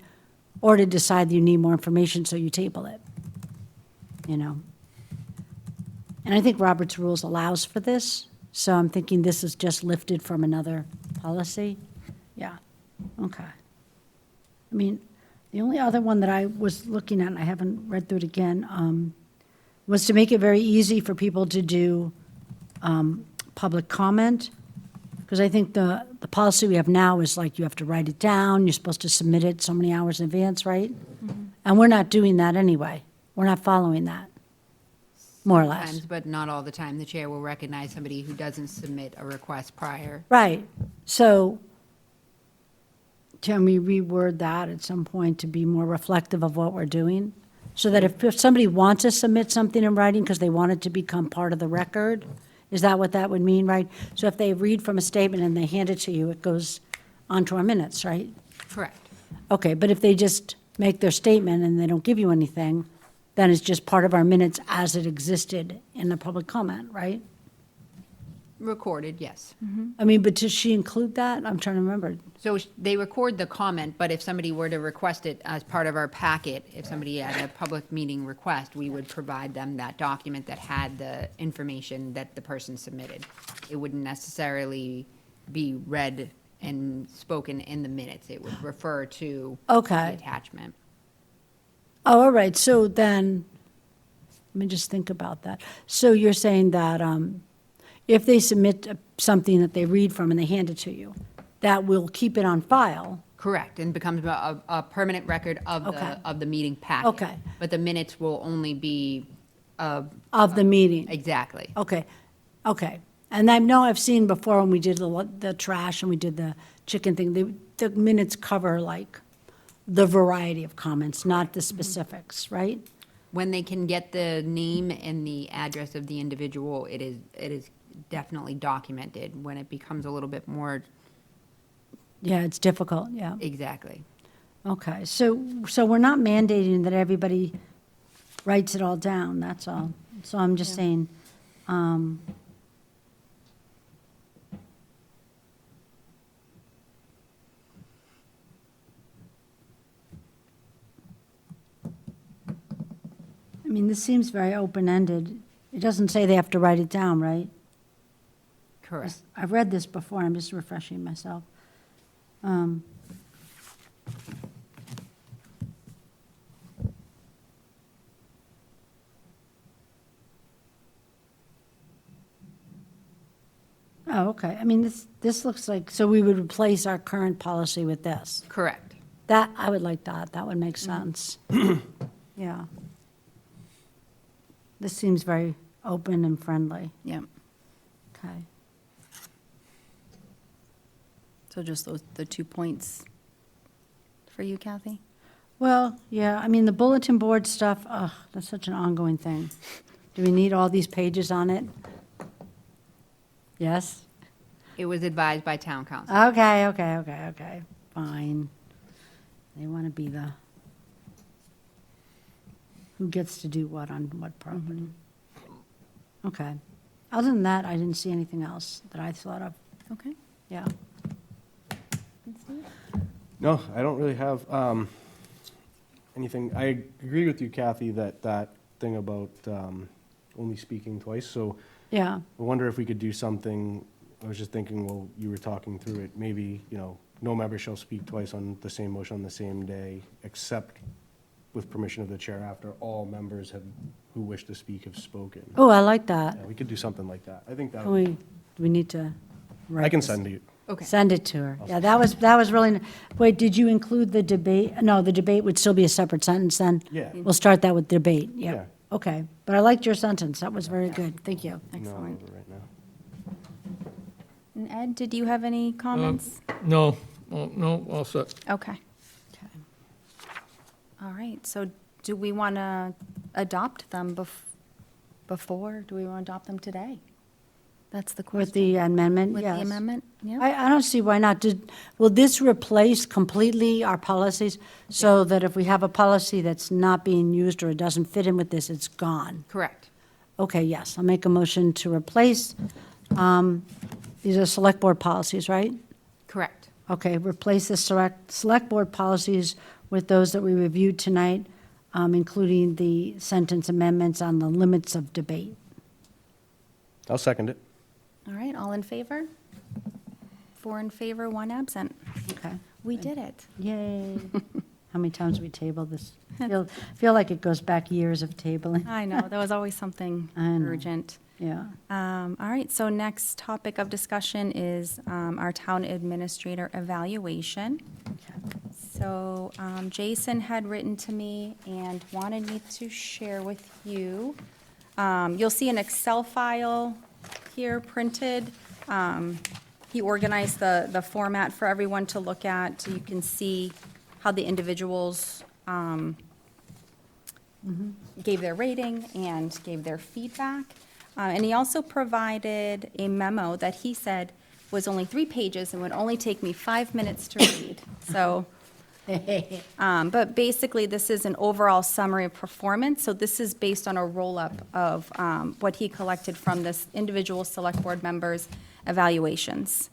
or to decide that you need more information, so you table it, you know? And I think Robert's Rules allows for this, so I'm thinking this is just lifted from another policy. Yeah, okay. I mean, the only other one that I was looking at, and I haven't read through it again, was to make it very easy for people to do public comment. Because I think the policy we have now is like you have to write it down, you're supposed to submit it so many hours in advance, right? And we're not doing that anyway. We're not following that, more or less. Sometimes, but not all the time. The chair will recognize somebody who doesn't submit a request prior. Right. So can we reword that at some point to be more reflective of what we're doing? So that if somebody wants to submit something in writing because they want it to become part of the record, is that what that would mean, right? So if they read from a statement and they hand it to you, it goes onto our minutes, right? Correct. Okay, but if they just make their statement and they don't give you anything, then it's just part of our minutes as it existed in the public comment, right? Recorded, yes. I mean, but does she include that? I'm trying to remember. So they record the comment, but if somebody were to request it as part of our packet, if somebody had a public meeting request, we would provide them that document that had the information that the person submitted. It wouldn't necessarily be read and spoken in the minutes. It would refer to the Okay. attachment. Oh, all right, so then, let me just think about that. So you're saying that if they submit something that they read from and they hand it to you, that will keep it on file? Correct, and becomes a permanent record Okay. of the meeting packet. Okay. But the minutes will only be, Of the meeting? exactly. Okay, okay. And I know I've seen before when we did the trash and we did the chicken thing, the minutes cover like the variety of comments, not the specifics, right? When they can get the name and the address of the individual, it is definitely documented. When it becomes a little bit more, Yeah, it's difficult, yeah. exactly. Okay, so we're not mandating that everybody writes it all down, that's all. So I'm just saying, I mean, this seems very open-ended. It doesn't say they have to write it down, right? Correct. I've read this before, I'm just refreshing myself. Oh, okay. I mean, this looks like, so we would replace our current policy with this. Correct. That, I would like that. That would make sense. Yeah. This seems very open and friendly. Yeah. Okay. So just the 2 points for you, Kathy? Well, yeah, I mean, the bulletin board stuff, that's such an ongoing thing. Do we need all these pages on it? Yes? It was advised by town council. Okay, fine. They want to be the, who gets to do what on what property. Okay. Other than that, I didn't see anything else that I thought of. Okay. Yeah. No, I don't really have anything. I agree with you, Kathy, that thing about only speaking twice. So Yeah. I wonder if we could do something. I was just thinking while you were talking through it, maybe, no member shall speak twice on the same motion on the same day, except with permission of the chair after all members who wish to speak have spoken. Oh, I like that. Yeah, we could do something like that. I think that Can we, do we need to write I can this? send you. Okay. Send it to her. Yeah, that was really, wait, did you include the debate? No, the debate would still be a separate sentence then? Yeah. We'll start that with debate, Yeah. yeah. Okay, but I liked your sentence. That was very good. Thank you. Excellent. No, right now. And Ed, did you have any comments? No, no, all set. Okay. All right, so do we want to adopt them before? Do we want to adopt them today? That's the With question. the amendment, With yes. the amendment, yeah. I don't see why not. Will this replace completely our policies so that if we have a policy that's not being used or it doesn't fit in with this, it's gone? Correct. Okay, yes, I'll make a motion to replace, these are select board policies, right? Correct. Okay, replace the select board policies with those that we reviewed tonight, including the sentence amendments on the limits of debate. I'll second it. All right, all in favor? 4 in favor, 1 absent. Okay. We did it. Yay. How many times we tabled this? Feel like it goes back years of tabling. I know, there was always something I know. urgent. Yeah. All right, so next topic of discussion is our town administrator evaluation. Okay. So Jason had written to me and wanted me to share with you. You'll see an Excel file here printed. He organized the format for everyone to look at, so you can see how the individuals gave their rating and gave their feedback. And he also provided a memo that he said was only 3 pages and would only take me 5 minutes to read. So, but basically, this is an overall summary of performance. So this is based on a roll-up of what he collected from this individual select board members' evaluations.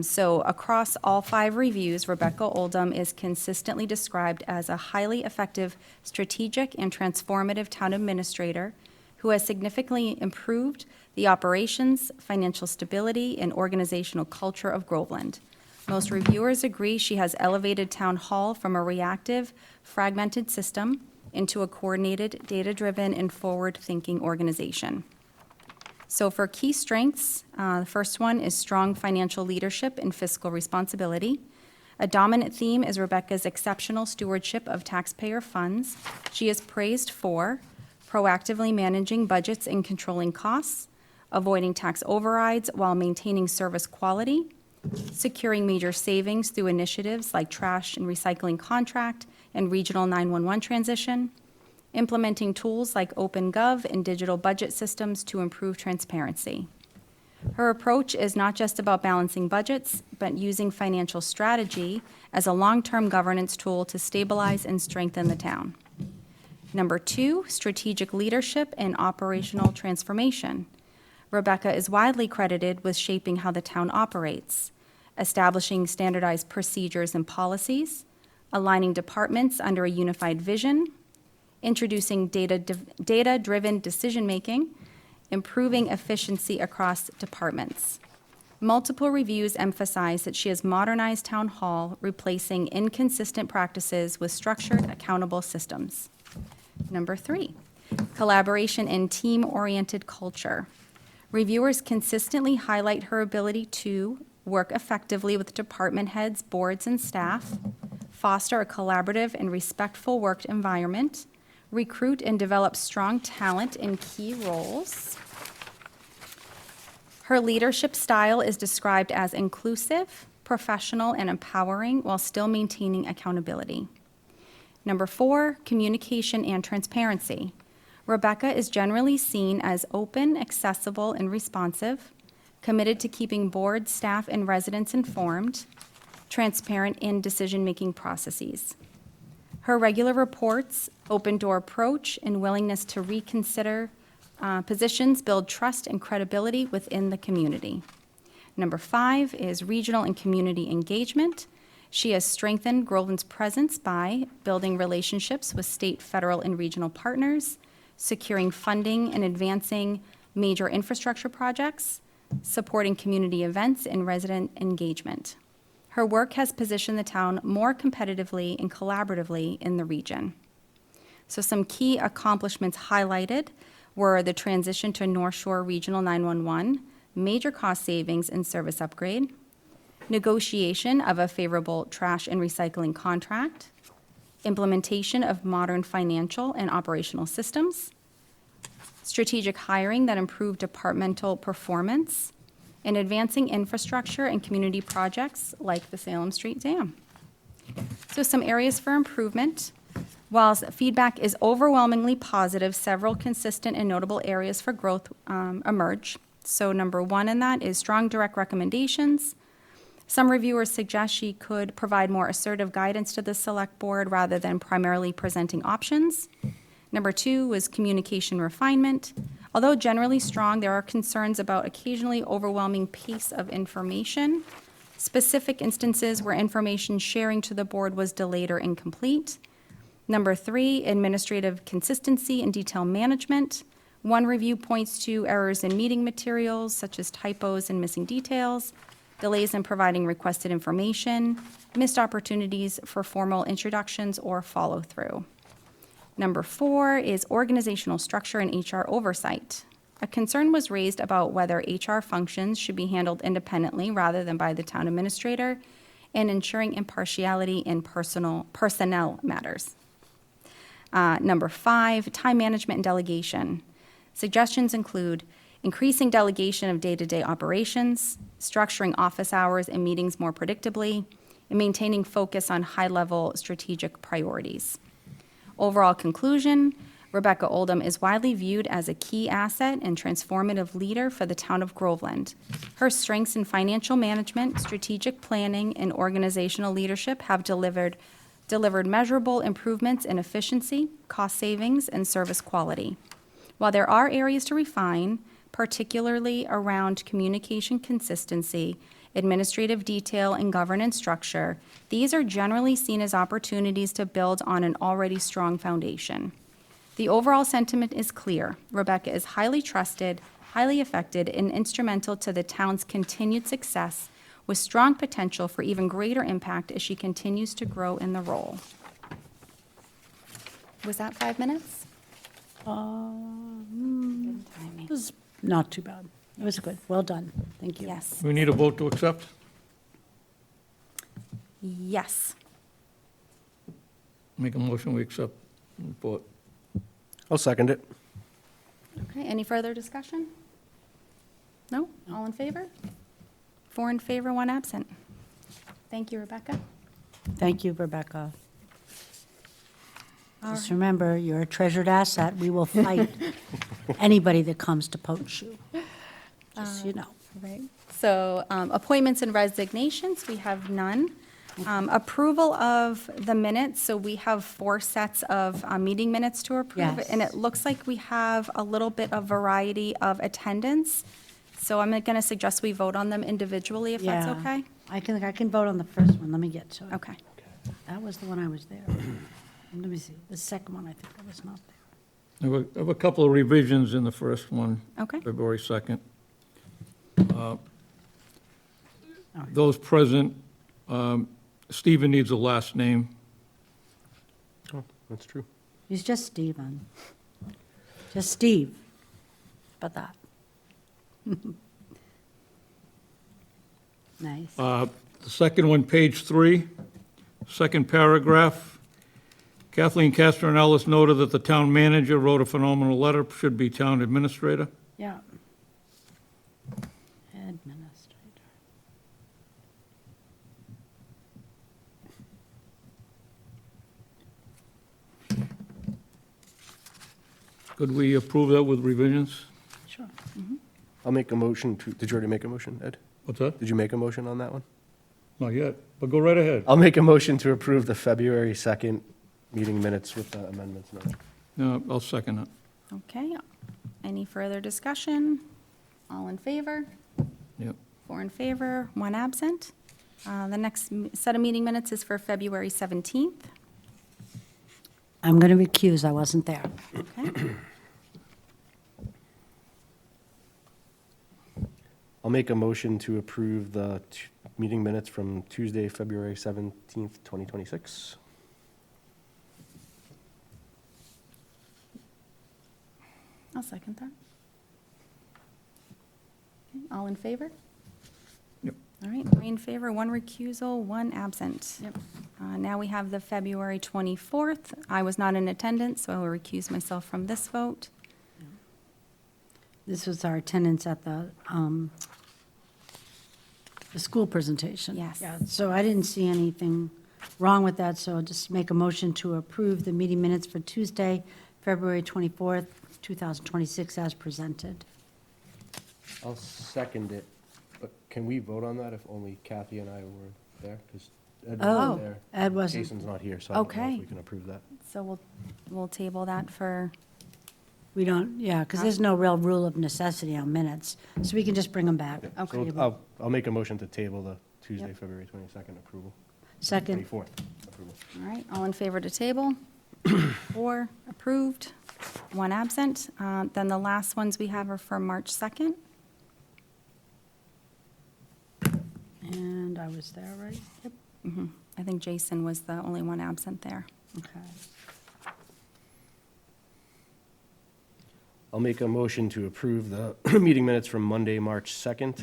So across all 5 reviews, Rebecca Oldham is consistently described as a highly effective, strategic, and transformative town administrator who has significantly improved the operations, financial stability, and organizational culture of Groveland. Most reviewers agree she has elevated Town Hall from a reactive, fragmented system into a coordinated, data-driven, and forward-thinking organization. So for key strengths, the first one is strong financial leadership and fiscal responsibility. A dominant theme is Rebecca's exceptional stewardship of taxpayer funds. She is praised for proactively managing budgets and controlling costs, avoiding tax overrides while maintaining service quality, securing major savings through initiatives like trash and recycling contract and regional 911 transition, implementing tools like OpenGov and digital budget systems to improve transparency. Her approach is not just about balancing budgets, but using financial strategy as a long-term governance tool to stabilize and strengthen the town. Number 2, strategic leadership and operational transformation. Rebecca is widely credited with shaping how the town operates, establishing standardized procedures and policies, aligning departments under a unified vision, introducing data-driven decision-making, improving efficiency across departments. Multiple reviews emphasize that she has modernized Town Hall, replacing inconsistent practices with structured, accountable systems. Number 3, collaboration and team-oriented culture. Reviewers consistently highlight her ability to work effectively with department heads, boards, and staff, foster a collaborative and respectful work environment, recruit and develop strong talent in key roles. Her leadership style is described as inclusive, professional, and empowering while still maintaining accountability. Number 4, communication and transparency. Rebecca is generally seen as open, accessible, and responsive, committed to keeping board, staff, and residents informed, transparent in decision-making processes. Her regular reports, open-door approach, and willingness to reconsider positions build trust and credibility within the community. Number 5 is regional and community engagement. She has strengthened Groveland's presence by building relationships with state, federal, and regional partners, securing funding and advancing major infrastructure projects, supporting community events and resident engagement. Her work has positioned the town more competitively and collaboratively in the region. So some key accomplishments highlighted were the transition to North Shore Regional 911, major cost savings and service upgrade, negotiation of a favorable trash and recycling contract, implementation of modern financial and operational systems, strategic hiring that improved departmental performance, and advancing infrastructure and community projects like the Salem Street Dam. So some areas for improvement. Whilst feedback is overwhelmingly positive, several consistent and notable areas for growth emerge. So number 1 in that is strong direct recommendations. Some reviewers suggest she could provide more assertive guidance to the select board rather than primarily presenting options. Number 2 was communication refinement. Although generally strong, there are concerns about occasionally overwhelming pace of information, specific instances where information sharing to the board was delayed or incomplete. Number 3, administrative consistency and detail management. One review points to errors in meeting materials, such as typos and missing details, delays in providing requested information, missed opportunities for formal introductions or follow-through. Number 4 is organizational structure and HR oversight. A concern was raised about whether HR functions should be handled independently rather than by the town administrator, and ensuring impartiality in personnel matters. Number 5, time management and delegation. Suggestions include increasing delegation of day-to-day operations, structuring office hours and meetings more predictably, and maintaining focus on high-level strategic priorities. Overall conclusion, Rebecca Oldham is widely viewed as a key asset and transformative leader for the town of Groveland. Her strengths in financial management, strategic planning, and organizational leadership have delivered measurable improvements in efficiency, cost savings, and service quality. While there are areas to refine, particularly around communication consistency, administrative detail, and governance structure, these are generally seen as opportunities to build on an already strong foundation. The overall sentiment is clear. Rebecca is highly trusted, highly effective, and instrumental to the town's continued success, with strong potential for even greater impact as she continues to grow in the role. Was that 5 minutes? It was not too bad. It was good. Well done. Thank you. Yes. We need a vote to accept? Yes. Make a motion, we accept the report. I'll second it. Okay, any further discussion? No? All in favor? 4 in favor, 1 absent. Thank you, Rebecca. Thank you, Rebecca. All Just right. remember, you're a treasured asset. We will fight anybody that comes to poach you. Just, so you know. Right. So appointments and resignations, we have none. Approval of the minutes, so we have 4 sets of meeting minutes to approve. Yes. And it looks like we have a little bit of variety of attendance. So I'm going to suggest we vote on them individually, if that's Yeah. okay? I can vote on the first one. Let me get to it. Okay. That was the one I was there. Let me see. The second one, I think I was not there. I have a couple of revisions in the first one. Okay. February 2nd. Those present, Stephen needs a last name. Oh, that's true. He's just Steven. Just Steve. How about that? Nice. The second one, page 3, second paragraph. Kathleen Castronellis noted that the town manager wrote a phenomenal letter, should be town administrator. Yeah. Administrator. Could we approve that with revisions? Sure. I'll make a motion to, did you already make a motion, Ed? What's that? Did you make a motion on that one? Not yet, but go right ahead. I'll make a motion to approve the February 2nd meeting minutes with the amendments. No, I'll second it. Okay. Any further discussion? All in favor? Yep. 4 in favor, 1 absent. The next set of meeting minutes is for February 17th. I'm going to recuse. I wasn't there. Okay. I'll make a motion to approve the meeting minutes from Tuesday, February 17th, 2026. I'll second that. Okay, all in favor? Yep. All right, 3 in favor, 1 recusal, 1 absent. Yep. Now we have the February 24th. I was not in attendance, so I will recuse myself from this vote. This was our attendance at the school presentation. Yes. Yeah, so I didn't see anything wrong with that, so I'll just make a motion to approve the meeting minutes for Tuesday, February 24th, 2026, as presented. I'll second it, but can we vote on that if only Kathy and I were there? Because Ed Oh, wasn't there. Ed wasn't. Jason's not here, so I don't know Okay. if we can approve that. So we'll table that for, We don't, yeah, because there's no real rule of necessity on minutes, so we can just bring them back. Okay. So I'll make a motion to table the Tuesday, February 22nd approval. Second, 24th approval. all right, all in favor to table? 4 approved, 1 absent. Then the last ones we have are for March 2nd. and I was there, right? Yep, I think Jason was the only one absent there. okay. I'll make a motion to approve the meeting minutes from Monday, March 2nd.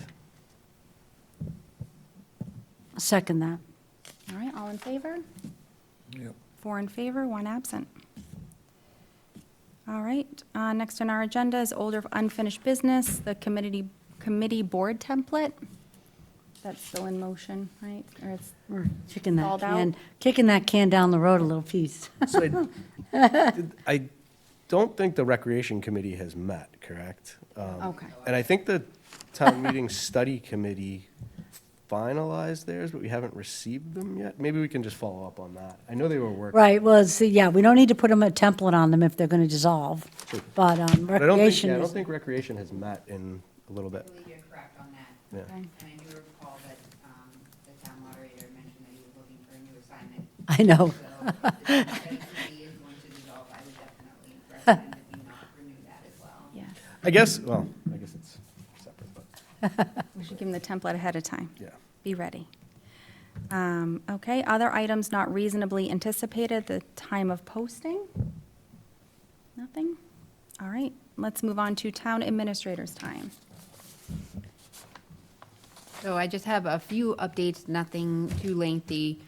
Second that. All right, all in favor? Yep. 4 in favor, 1 absent. All right, next on our agenda is older unfinished business, the committee board template. That's still in motion, right? Or it's, We're kicking that Called out. kicking that can down the road a little piece. So I don't think the Recreation Committee has met, correct? okay. And I think the town meeting study committee finalized theirs, but we haven't received them yet. Maybe we can just follow up on that. I know they were working. Right, well, see, yeah, we don't need to put them a template on them if they're going to dissolve, but But I don't think, recreation yeah, I don't is, think Recreation has met in a little bit. I believe you're correct on that. Yeah. Okay. And I do recall that the town moderator mentioned that he was looking for a new assignment. I know. So if the study committee is going to dissolve, I would definitely recommend that we not renew that as well. Yeah, I guess it's separate, but, we should give them the template ahead of time. yeah. Be ready. Okay, other items not reasonably anticipated, the time of posting? Nothing? All right, let's move on to town administrator's time. So I just have a few updates, nothing too lengthy.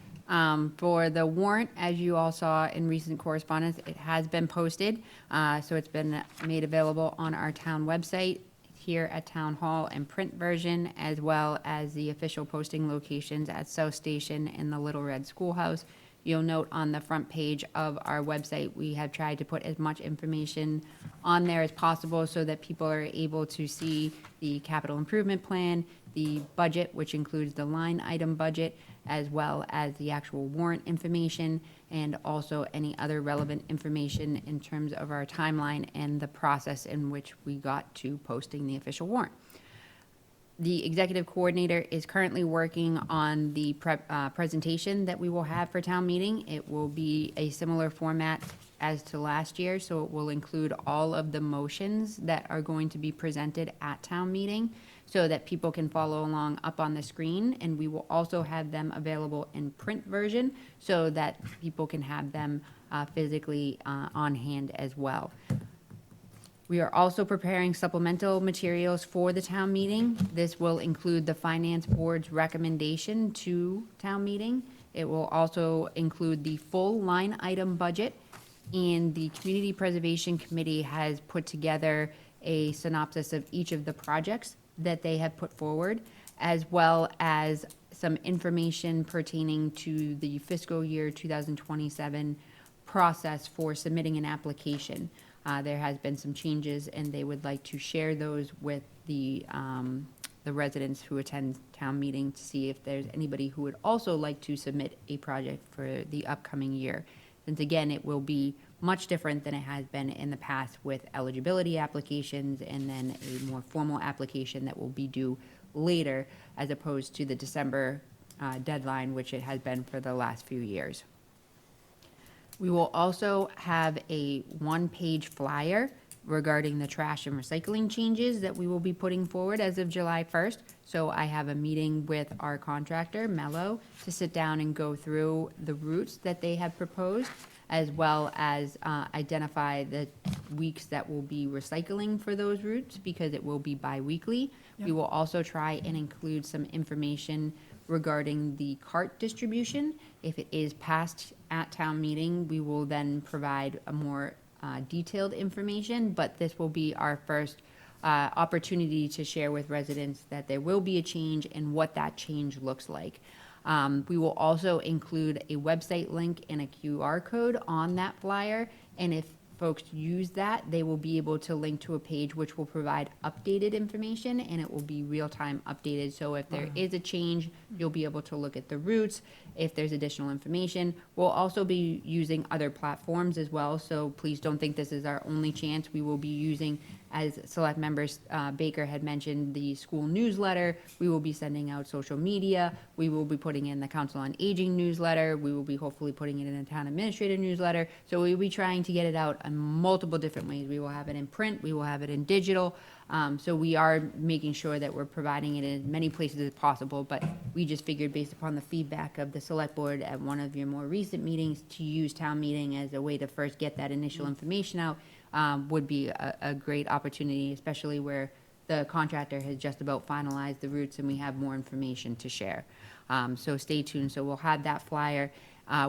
For the warrant, as you all saw in recent correspondence, it has been posted. So it's been made available on our town website here at Town Hall and print version, as well as the official posting locations at South Station and the Little Red Schoolhouse. You'll note on the front page of our website, we have tried to put as much information on there as possible so that people are able to see the capital improvement plan, the budget, which includes the line item budget, as well as the actual warrant information, and also any other relevant information in terms of our timeline and the process in which we got to posting the official warrant. The executive coordinator is currently working on the presentation that we will have for town meeting. It will be a similar format as to last year, so it will include all of the motions that are going to be presented at town meeting so that people can follow along up on the screen. And we will also have them available in print version so that people can have them physically on hand as well. We are also preparing supplemental materials for the town meeting. This will include the finance board's recommendation to town meeting. It will also include the full line item budget, and the Community Preservation Committee has put together a synopsis of each of the projects that they have put forward, as well as some information pertaining to the fiscal year 2027 process for submitting an application. There has been some changes, and they would like to share those with the residents who attend town meeting to see if there's anybody who would also like to submit a project for the upcoming year. Since again, it will be much different than it has been in the past with eligibility applications and then a more formal application that will be due later as opposed to the December deadline, which it has been for the last few years. We will also have a one-page flyer regarding the trash and recycling changes that we will be putting forward as of July 1st. So I have a meeting with our contractor, Mello, to sit down and go through the routes that they have proposed, as well as identify the weeks that will be recycling for those routes, because it will be bi-weekly. We will also try and include some information regarding the cart distribution. If it is passed at town meeting, we will then provide a more detailed information, but this will be our first opportunity to share with residents that there will be a change and what that change looks like. We will also include a website link and a QR code on that flyer, and if folks use that, they will be able to link to a page which will provide updated information, and it will be real-time updated. So if there is a change, you'll be able to look at the routes, if there's additional information. We'll also be using other platforms as well, so please don't think this is our only chance. We will be using, as select members, Baker had mentioned, the school newsletter. We will be sending out social media. We will be putting in the Council on Aging newsletter. We will be hopefully putting it in a town administrator newsletter. So we'll be trying to get it out in multiple different ways. We will have it in print, we will have it in digital. So we are making sure that we're providing it in as many places as possible, but we just figured, based upon the feedback of the select board at one of your more recent meetings, to use town meeting as a way to first get that initial information out would be a great opportunity, especially where the contractor has just about finalized the routes and we have more information to share. So stay tuned. So we'll have that flyer.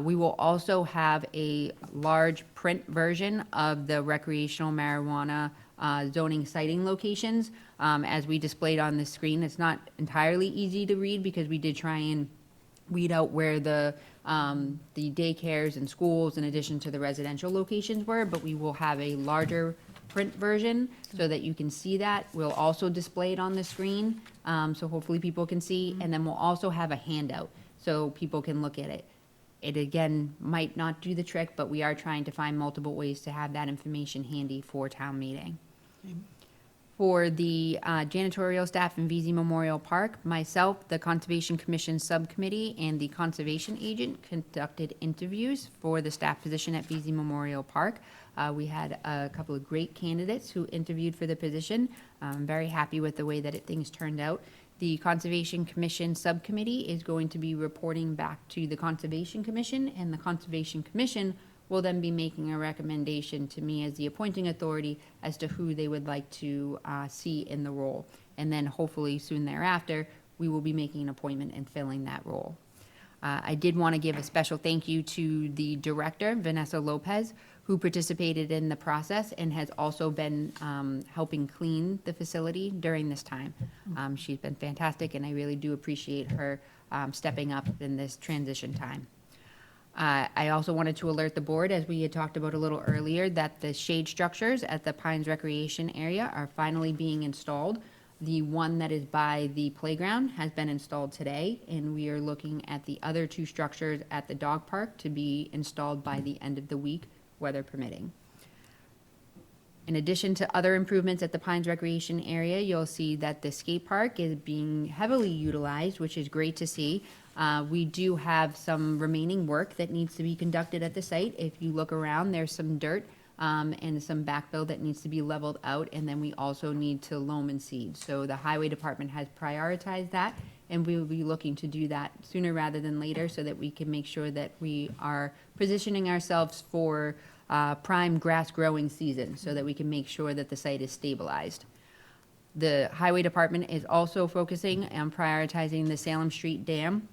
We will also have a large print version of the recreational marijuana zoning siting locations. As we displayed on the screen, it's not entirely easy to read because we did try and weed out where the daycares and schools, in addition to the residential locations, were, but we will have a larger print version so that you can see that. We'll also display it on the screen, so hopefully people can see, and then we'll also have a handout so people can look at it. It, again, might not do the trick, but we are trying to find multiple ways to have that information handy for town meeting. For the janitorial staff in VZ Memorial Park, myself, the Conservation Commission Subcommittee, and the conservation agent conducted interviews for the staff position at VZ Memorial Park. We had a couple of great candidates who interviewed for the position. I'm very happy with the way that things turned out. The Conservation Commission Subcommittee is going to be reporting back to the Conservation Commission, and the Conservation Commission will then be making a recommendation to me as the appointing authority as to who they would like to see in the role. And then hopefully soon thereafter, we will be making an appointment and filling that role. I did want to give a special thank you to the director, Vanessa Lopez, who participated in the process and has also been helping clean the facility during this time. She's been fantastic, and I really do appreciate her stepping up in this transition time. I also wanted to alert the board, as we had talked about a little earlier, that the shade structures at the Pines Recreation Area are finally being installed. The one that is by the playground has been installed today, and we are looking at the other two structures at the dog park to be installed by the end of the week, weather permitting. In addition to other improvements at the Pines Recreation Area, you'll see that the skate park is being heavily utilized, which is great to see. We do have some remaining work that needs to be conducted at the site. If you look around, there's some dirt and some backfill that needs to be leveled out, and then we also need to loam and seed. So the highway department has prioritized that, and we will be looking to do that sooner rather than later so that we can make sure that we are positioning ourselves for prime grass growing season so that we can make sure that the site is stabilized. The highway department is also focusing on prioritizing the Salem Street Dam.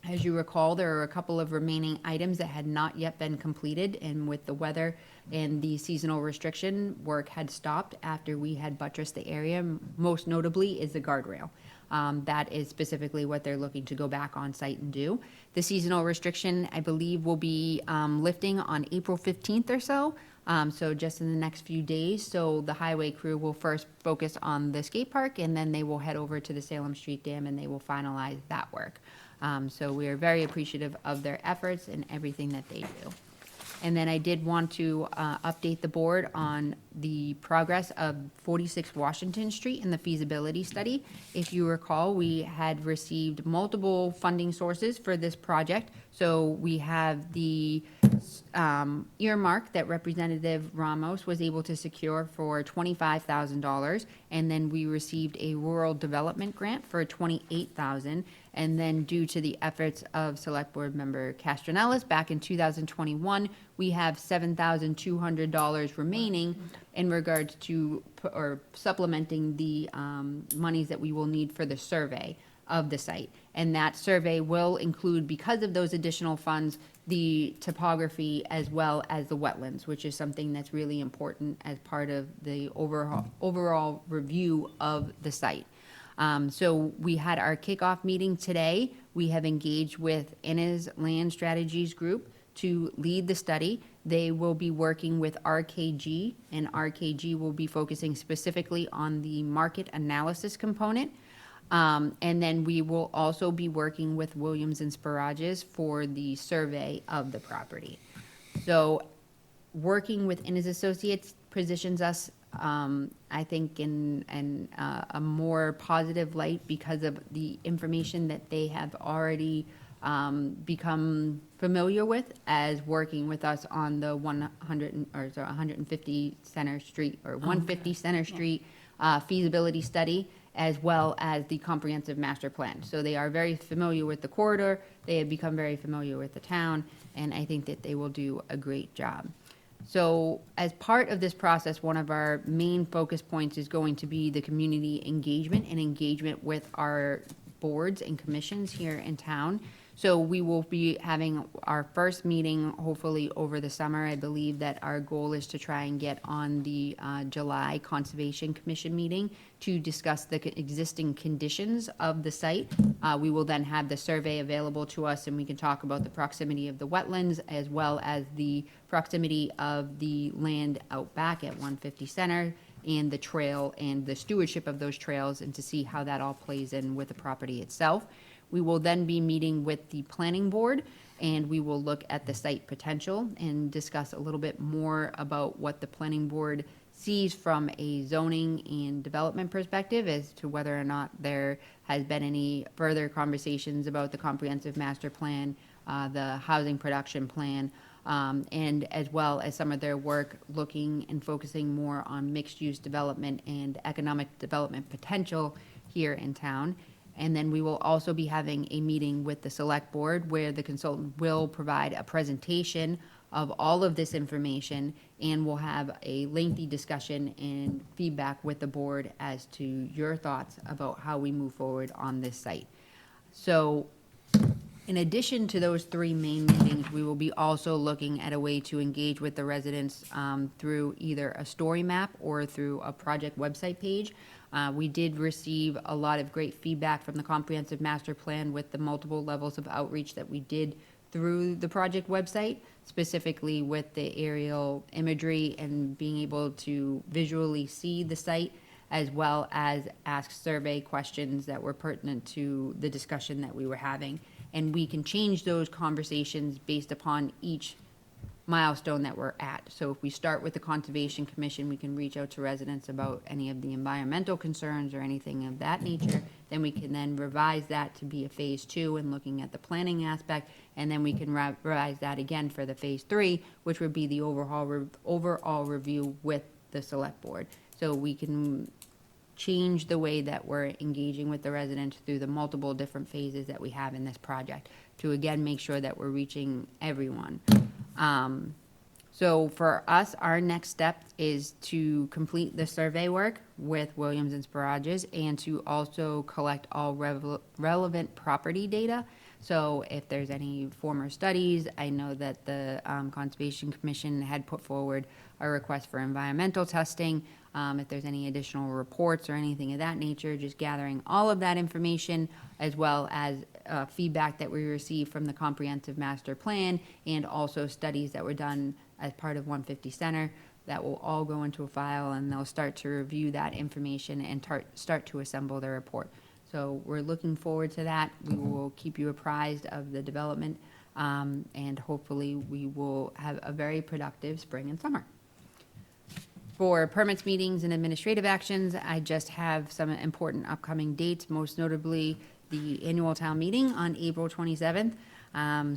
As you recall, there are a couple of remaining items that had not yet been completed, and with the weather and the seasonal restriction, work had stopped after we had buttressed the area. Most notably is the guardrail. That is specifically what they're looking to go back on site and do. The seasonal restriction, I believe, will be lifting on April 15th or so. So just in the next few days. So the highway crew will first focus on the skate park, and then they will head over to the Salem Street Dam and they will finalize that work. So we are very appreciative of their efforts and everything that they do. And then I did want to update the board on the progress of 46 Washington Street and the feasibility study. If you recall, we had received multiple funding sources for this project. So we have the earmark that Representative Ramos was able to secure for $25,000, and then we received a rural development grant for $28,000. And then due to the efforts of Select Board Member Castronellis back in 2021, we have $7,200 remaining in regards to or supplementing the monies that we will need for the survey of the site. And that survey will include, because of those additional funds, the topography as well as the wetlands, which is something that's really important as part of the overall review of the site. So we had our kickoff meeting today. We have engaged with Innes Land Strategies Group to lead the study. They will be working with RKG, and RKG will be focusing specifically on the market analysis component. And then we will also be working with Williams and Sparages for the survey of the property. So working with Innes Associates positions us, I think, in a more positive light because of the information that they have already become familiar with as working with us on the 150 Center Street or 150 Center Street feasibility study, as well as the comprehensive master plan. So they are very familiar with the corridor, they have become very familiar with the town, and I think that they will do a great job. So as part of this process, one of our main focus points is going to be the community engagement and engagement with our boards and commissions here in town. So we will be having our first meeting hopefully over the summer. I believe that our goal is to try and get on the July Conservation Commission meeting to discuss the existing conditions of the site. We will then have the survey available to us, and we can talk about the proximity of the wetlands as well as the proximity of the land out back at 150 Center and the trail and the stewardship of those trails, and to see how that all plays in with the property itself. We will then be meeting with the planning board, and we will look at the site potential and discuss a little bit more about what the planning board sees from a zoning and development perspective as to whether or not there has been any further conversations about the comprehensive master plan, the housing production plan, and as well as some of their work looking and focusing more on mixed-use development and economic development potential here in town. And then we will also be having a meeting with the select board where the consultant will provide a presentation of all of this information, and we'll have a lengthy discussion and feedback with the board as to your thoughts about how we move forward on this site. So in addition to those three main meetings, we will be also looking at a way to engage with the residents through either a story map or through a project website page. We did receive a lot of great feedback from the comprehensive master plan with the multiple levels of outreach that we did through the project website, specifically with the aerial imagery and being able to visually see the site, as well as ask survey questions that were pertinent to the discussion that we were having. And we can change those conversations based upon each milestone that we're at. So if we start with the Conservation Commission, we can reach out to residents about any of the environmental concerns or anything of that nature. Then we can then revise that to be a phase 2 and looking at the planning aspect. And then we can revise that again for the phase 3, which would be the overall review with the select board. So we can change the way that we're engaging with the residents through the multiple different phases that we have in this project to again make sure that we're reaching everyone. So for us, our next step is to complete the survey work with Williams and Sparages and to also collect all relevant property data. So if there's any former studies, I know that the Conservation Commission had put forward a request for environmental testing. If there's any additional reports or anything of that nature, just gathering all of that information, as well as feedback that we received from the comprehensive master plan and also studies that were done as part of 150 Center, that will all go into a file, and they'll start to review that information and start to assemble their report. So we're looking forward to that. We will keep you apprised of the development, and hopefully we will have a very productive spring and summer. For permits, meetings, and administrative actions, I just have some important upcoming dates, most notably the annual town meeting on April 27th.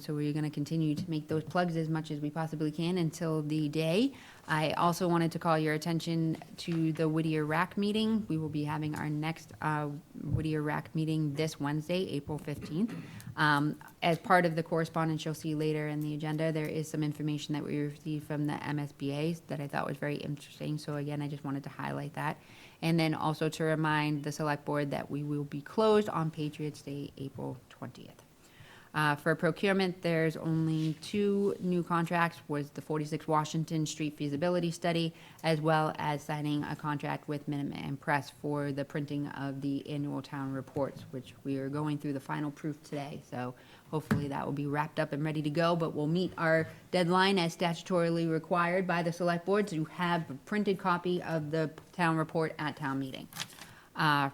So we're going to continue to make those plugs as much as we possibly can until the day. I also wanted to call your attention to the Whittier RAC meeting. We will be having our next Whittier RAC meeting this Wednesday, April 15th. As part of the correspondence you'll see later in the agenda, there is some information that we received from the MSBA that I thought was very interesting. So again, I just wanted to highlight that. And then also to remind the select board that we will be closed on Patriots Day, April 20th. For procurement, there's only 2 new contracts, was the 46 Washington Street feasibility study, as well as signing a contract with Minuteman Press for the printing of the annual town reports, which we are going through the final proof today. So hopefully that will be wrapped up and ready to go, but we'll meet our deadline as statutorily required by the select board to have a printed copy of the town report at town meeting.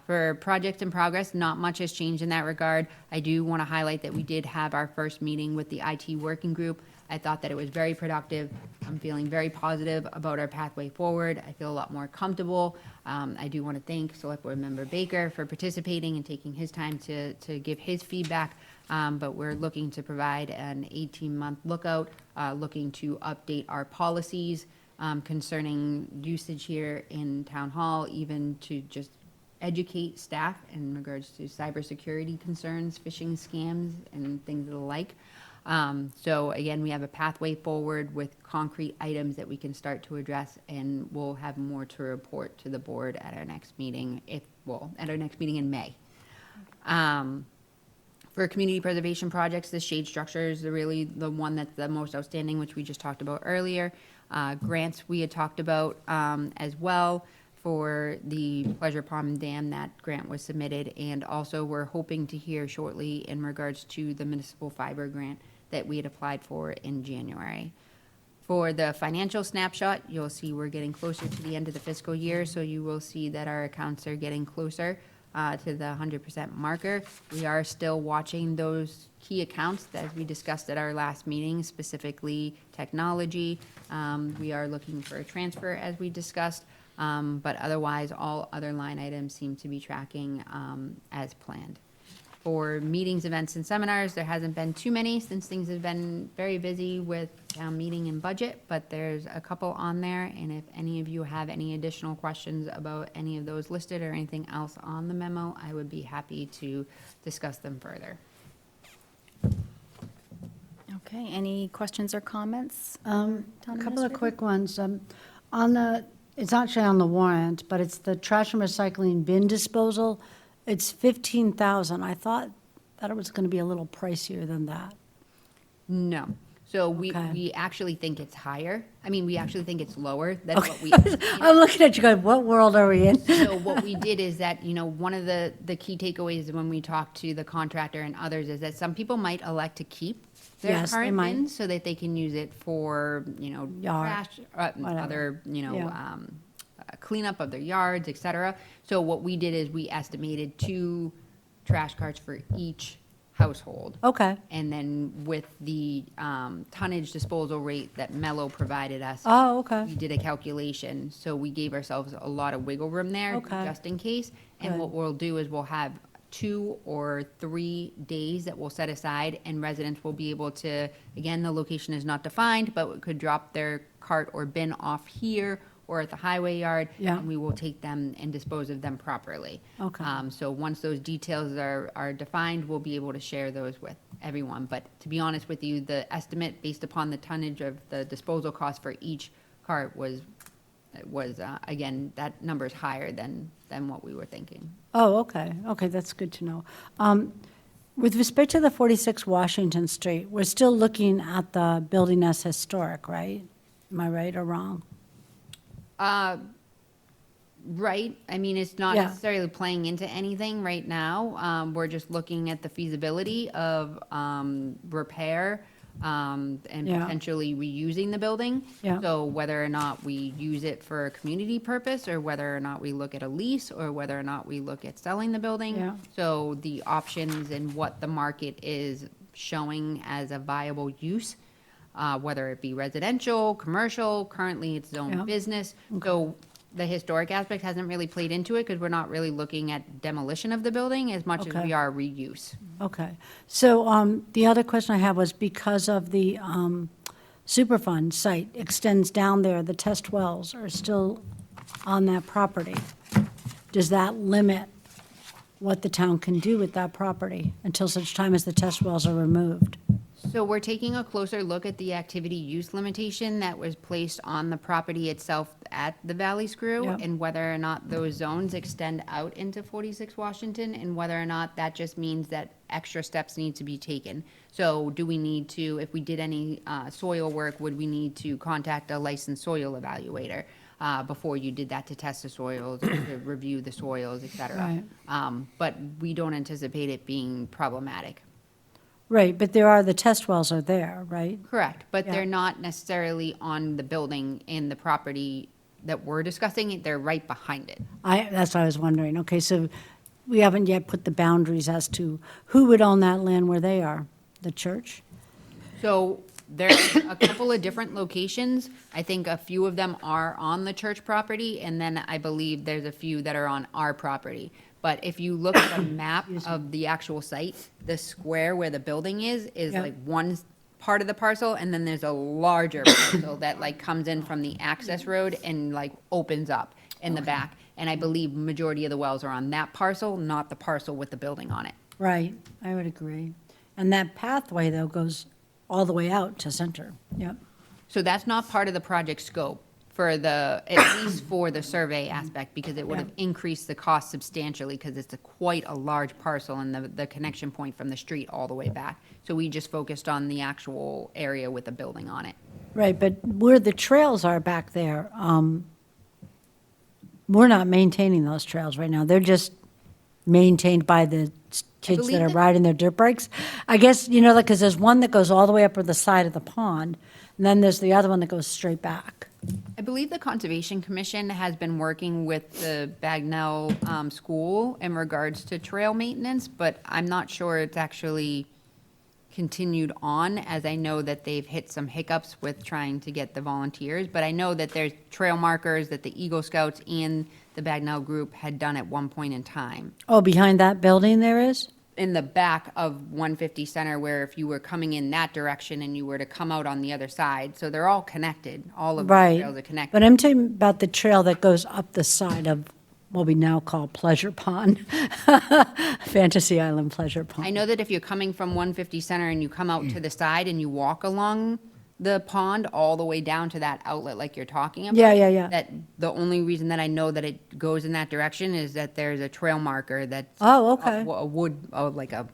For projects in progress, not much has changed in that regard. I do want to highlight that we did have our first meeting with the IT working group. I thought that it was very productive. I'm feeling very positive about our pathway forward. I feel a lot more comfortable. I do want to thank Select Board Member Baker for participating and taking his time to give his feedback. But we're looking to provide an 18-month lookout, looking to update our policies concerning usage here in Town Hall, even to just educate staff in regards to cybersecurity concerns, phishing scams, and things of the like. So again, we have a pathway forward with concrete items that we can start to address, and we'll have more to report to the board at our next meeting, at our next meeting in May. For community preservation projects, the shade structure is really the one that's the most outstanding, which we just talked about earlier. Grants we had talked about as well. For the Pleasure Pond Dam, that grant was submitted, and also we're hoping to hear shortly in regards to the municipal fiber grant that we had applied for in January. For the financial snapshot, you'll see we're getting closer to the end of the fiscal year, so you will see that our accounts are getting closer to the 100% marker. We are still watching those key accounts that we discussed at our last meeting, specifically technology. We are looking for a transfer, as we discussed. But otherwise, all other line items seem to be tracking as planned. For meetings, events, and seminars, there hasn't been too many since things have been very busy with town meeting and budget, but there's a couple on there, and if any of you have any additional questions about any of those listed or anything else on the memo, I would be happy to discuss them further. Okay, any questions or comments? A Town couple of administrator? quick ones. It's actually on the warrant, but it's the trash and recycling bin disposal. It's 15,000. I thought that it was going to be a little pricier than that. No. So Okay. we actually think it's higher. I mean, we actually think it's lower than what we. I'm looking at you going, what world are we in? So what we did is that, one of the key takeaways when we talked to the contractor and others is that some people might elect to keep their Yes, they current might. bins so that they can use it for, Yard, trash, whatever. other, Yeah. cleanup of their yards, et cetera. So what we did is we estimated 2 trash carts for each household. Okay. And then with the tonnage disposal rate that Mello provided us, Oh, okay. we did a calculation, so we gave ourselves a lot of wiggle room there, Okay. just in case. And Good. what we'll do is we'll have 2 or 3 days that we'll set aside, and residents will be able to, again, the location is not defined, but could drop their cart or bin off here or at the highway yard. Yeah. And we will take them and dispose of them properly. Okay. So once those details are defined, we'll be able to share those with everyone. But to be honest with you, the estimate based upon the tonnage of the disposal cost for each cart was again, that number is higher than what we were thinking. Oh, okay. Okay, that's good to know. With respect to the 46 Washington Street, we're still looking at the building as historic, right? Am I right or wrong? Right, I mean, it's not Yeah. necessarily playing into anything right now. We're just looking at the feasibility of repair and Yeah. potentially reusing the building. Yeah. So whether or not we use it for a community purpose, or whether or not we look at a lease, or whether or not we look at selling the building. Yeah. So the options and what the market is showing as a viable use, whether it be residential, commercial, currently it's Yeah. zoned business. So the historic aspect hasn't really played into it because we're not really looking at demolition of the building as much as Okay. we are reuse. Okay. So the other question I have was because of the Superfund site extends down there, the test wells are still on that property. Does that limit what the town can do with that property until such time as the test wells are removed? So we're taking a closer look at the activity use limitation that was placed on the property itself at the Valley Screw Yep. and whether or not those zones extend out into 46 Washington and whether or not that just means that extra steps need to be taken. So do we need to, if we did any soil work, would we need to contact a licensed soil evaluator before you did that to test the soils, or to review the soils, et cetera? But we don't anticipate it being problematic. Right, but there are, the test wells are there, right? Correct, but Yeah. they're not necessarily on the building in the property that we're discussing, they're right behind it. That's what I was wondering. Okay, so we haven't yet put the boundaries as to who would own that land where they are? The church? So there's a couple of different locations. I think a few of them are on the church property, and then I believe there's a few that are on our property. But if you look at a map of the actual site, the square where the building is Yeah. like one part of the parcel, and then there's a larger parcel that like comes in from the access road and like opens up in the back. And I believe majority of the wells are on that parcel, not the parcel with the building on it. Right, I would agree. And that pathway, though, goes all the way out to Center. Yep. So that's not part of the project scope for the, at least for the survey aspect, because it would have increased the cost substantially, because it's quite a large parcel and the connection point from the street all the way back. So we just focused on the actual area with the building on it. Right, but where the trails are back there, we're not maintaining those trails right now. They're just maintained by the kids believe that are that- riding their dirt bikes. I guess, you know, like, because there's one that goes all the way up to the side of the pond, and then there's the other one that goes straight back. I believe the Conservation Commission has been working with the Bagnell School in regards to trail maintenance, but I'm not sure it's actually continued on, as I know that they've hit some hiccups with trying to get the volunteers. But I know that there's trail markers that the Eagle Scouts and the Bagnell group had done at one point in time. Oh, behind that building there is? In the back of 150 Center, where if you were coming in that direction and you were to come out on the other side, so they're all connected, all of the Right. trails are connected. But I'm talking about the trail that goes up the side of what we now call Pleasure Pond, Fantasy Island Pleasure Pond. I know that if you're coming from 150 Center and you come out to the side and you walk along the pond all the way down to that outlet like you're talking about. Yeah. That the only reason that I know that it goes in that direction is that there's a trail marker that's. Oh, okay. A wood, like a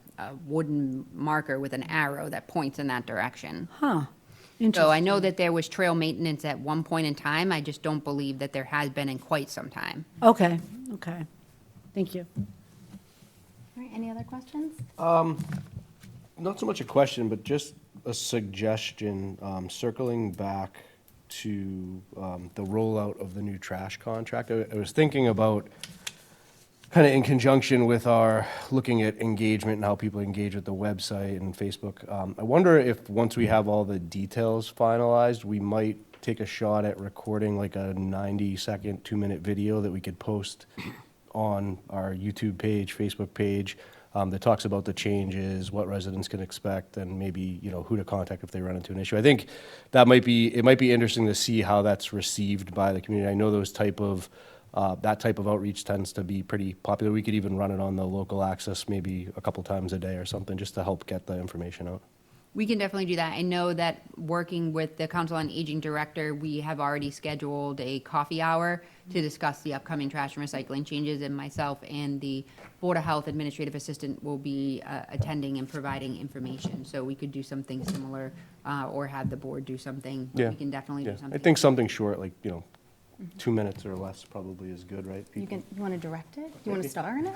wooden marker with an arrow that points in that direction. Huh. So Interesting. I know that there was trail maintenance at one point in time. I just don't believe that there has been in quite some time. Okay. Thank you. All right, any other questions? Not so much a question, but just a suggestion, circling back to the rollout of the new trash contract. I was thinking about, kind of in conjunction with our looking at engagement and how people engage with the website and Facebook. I wonder if, once we have all the details finalized, we might take a shot at recording like a 90-second, 2-minute video that we could post on our YouTube page, Facebook page, that talks about the changes, what residents can expect, and maybe, you know, who to contact if they run into an issue. I think it might be interesting to see how that's received by the community. I know that type of outreach tends to be pretty popular. We could even run it on the local access maybe a couple times a day or something, just to help get the information out. We can definitely do that. I know that working with the Council on Aging Director, we have already scheduled a coffee hour to discuss the upcoming trash and recycling changes, and myself and the Board of Health Administrative Assistant will be attending and providing information. So we could do something similar, or have the board do something. Yeah. We can definitely do Yeah, something. I think something short, like, 2 minutes or less probably is good, right? You want to direct it? You want to star in it?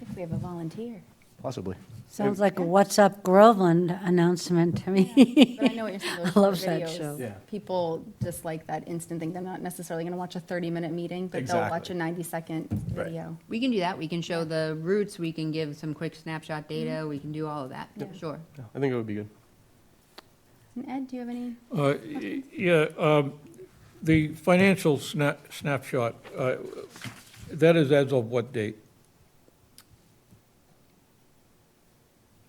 If we have a volunteer. Possibly. Sounds like a What's Up Groveland announcement to me. But I know what you're saying, those I love short that videos, show. Yeah. people just like that instant thing. They're not necessarily going to watch a 30-minute meeting, but they'll watch a Exactly. 90-second Right. video. We can do that. We can show the routes. We can give some quick snapshot data. We can do all of that. Sure. Yeah, I think it would be good. And Ed, do you have any? The financial snapshot, that is as of what date?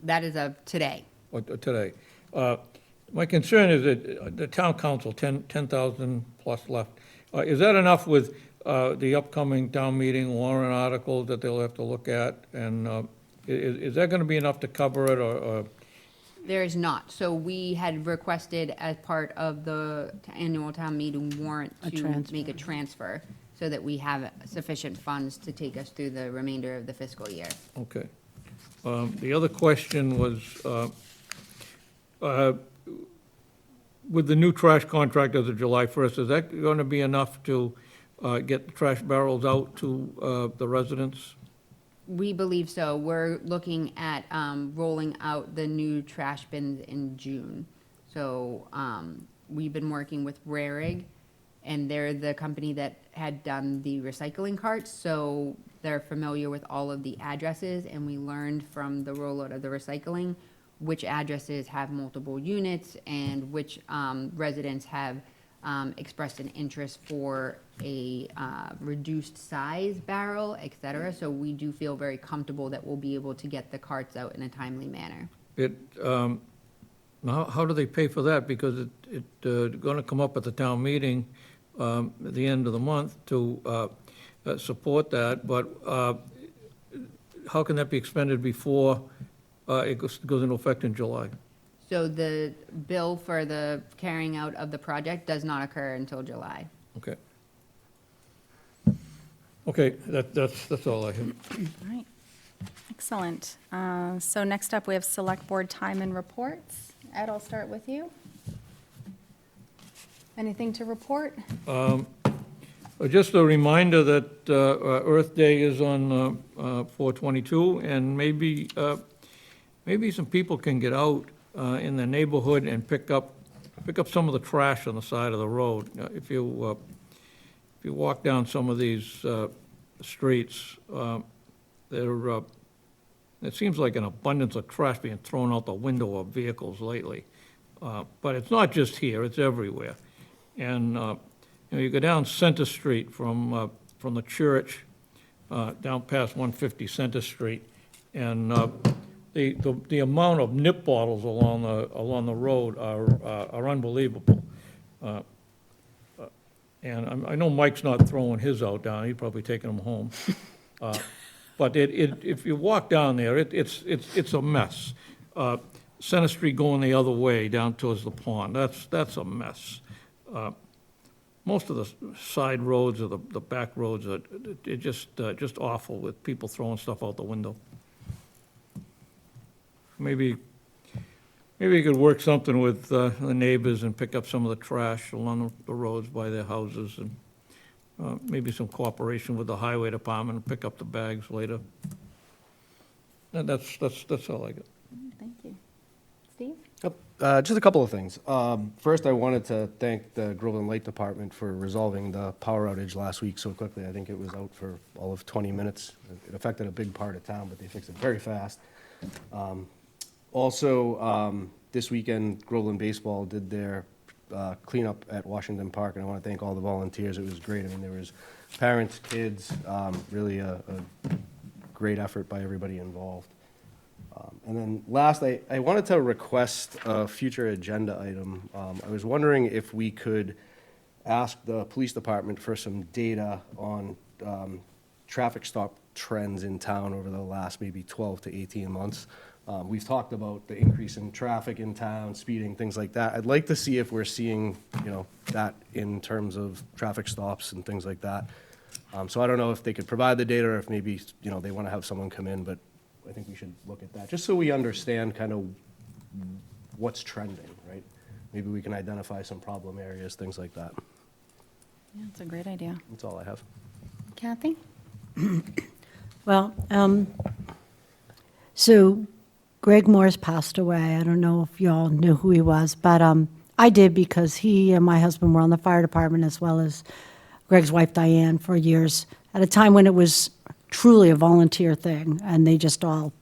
That is of today. Or today? My concern is that the town council, 10,000 plus left. Is that enough with the upcoming town meeting warrant articles that they'll have to look at? And is that going to be enough to cover it, or There is not. So we had requested as part of the annual town meeting warrant A to transfer. make a transfer so that we have sufficient funds to take us through the remainder of the fiscal year. Okay. The other question was, with the new trash contract as of July 1st, is that going to be enough to get the trash barrels out to the residents? We believe so. We're looking at rolling out the new trash bins in June. So we've been working with Rarig, and they're the company that had done the recycling carts. So they're familiar with all of the addresses, and we learned from the rollout of the recycling which addresses have multiple units and which residents have expressed an interest for a reduced size barrel, et cetera. So we do feel very comfortable that we'll be able to get the carts out in a timely manner. How do they pay for that? Because it's going to come up at the town meeting at the end of the month to support that, but how can that be expended before it goes into effect in July? So the bill for the carrying out of the project does not occur until July. Okay. Okay, that's all I have. All right. Excellent. So next up, we have Select Board time and reports. Ed, I'll start with you. Anything to report? Just a reminder that Earth Day is on 4/22, and maybe some people can get out in the neighborhood and pick up some of the trash on the side of the road. If you walk down some of these streets, it seems like an abundance of trash being thrown out the window of vehicles lately. But it's not just here, it's everywhere. And you go down Center Street from the church down past 150 Center Street, and the amount of nip bottles along the road are unbelievable. And I know Mike's not throwing his out down, he's probably taking them home. But if you walk down there, it's a mess. Center Street going the other way down towards the pond, that's a mess. Most of the side roads or the back roads are just awful with people throwing stuff out the window. Maybe you could work something with the neighbors and pick up some of the trash along the roads by their houses, and maybe some cooperation with the highway department and pick up the bags later. And that's all I got. Thank you. Steve? Just a couple of things. First, I wanted to thank the Groveland Light Department for resolving the power outage last week so quickly. I think it was out for all of 20 minutes. It affected a big part of town, but they fixed it very fast. Also, this weekend, Groveland Baseball did their cleanup at Washington Park, and I want to thank all the volunteers. It was great. I mean, there was parents, kids, really a great effort by everybody involved. And then last, I wanted to request a future agenda item. I was wondering if we could ask the police department for some data on traffic stop trends in town over the last maybe 12 to 18 months. We've talked about the increase in traffic in town, speeding, things like that. I'd like to see if we're seeing, that in terms of traffic stops and things like that. So I don't know if they could provide the data or if maybe, they want to have someone come in, but I think we should look at that, just so we understand kind of what's trending, right? Maybe we can identify some problem areas, things like that. Yeah, that's a great idea. That's all I have. Kathy? Well, so Greg Morris passed away. I don't know if y'all knew who he was, but I did, because he and my husband were on the fire department, as well as Greg's wife Diane, for years, at a time when it was truly a volunteer thing, and they just all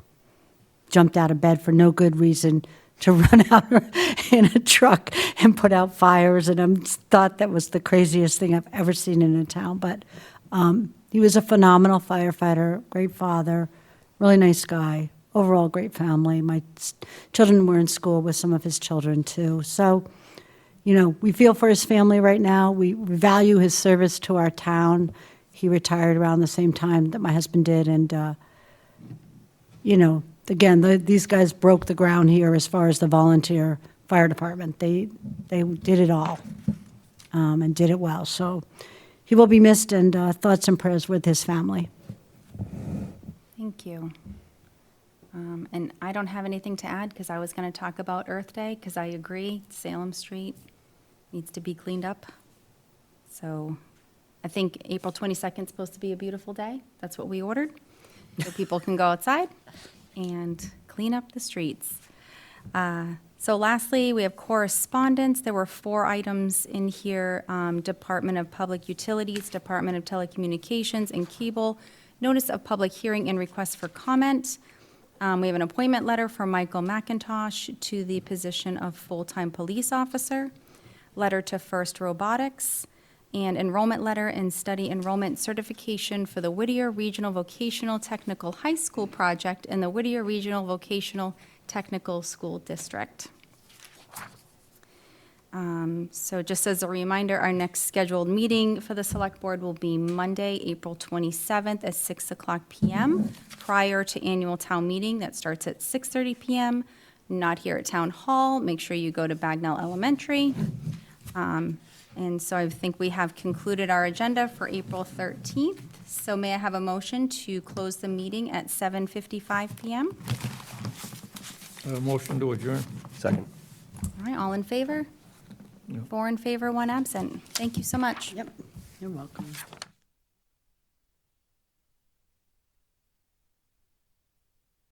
jumped out of bed for no good reason to run out in a truck and put out fires, and I thought that was the craziest thing I've ever seen in a town. But he was a phenomenal firefighter, great father, really nice guy, overall great family. My children were in school with some of his children too. So, we feel for his family right now. We value his service to our town. He retired around the same time that my husband did, and, again, these guys broke the ground here as far as the volunteer fire department. They did it all, and did it well. So he will be missed, and thoughts and prayers with his family. Thank you. And I don't have anything to add because I was going to talk about Earth Day because I agree Salem Street needs to be cleaned up. So I think April 22nd is supposed to be a beautiful day. That's what we ordered. So people can go outside and clean up the streets. So lastly, we have correspondence. There were 4 items in here. Department of Public Utilities, Department of Telecommunications and Cable, notice of public hearing and request for comment. We have an appointment letter for Michael McIntosh to the position of full-time police officer, letter to First Robotics, and enrollment letter and study enrollment certification for the Whittier Regional Vocational Technical High School project in the Whittier Regional Vocational Technical School District. So just as a reminder, our next scheduled meeting for the Select Board will be Monday, April 27th at 6:00 PM, prior to annual town meeting that starts at 6:30 PM, not here at Town Hall. Make sure you go to Bagnell Elementary. And so I think we have concluded our agenda for April 13th. So may I have a motion to close the meeting at 7:55 PM? Motion to adjourn. Second. All right, all in favor? 4 in favor, 1 absent. Thank you so much. Yep, you're welcome.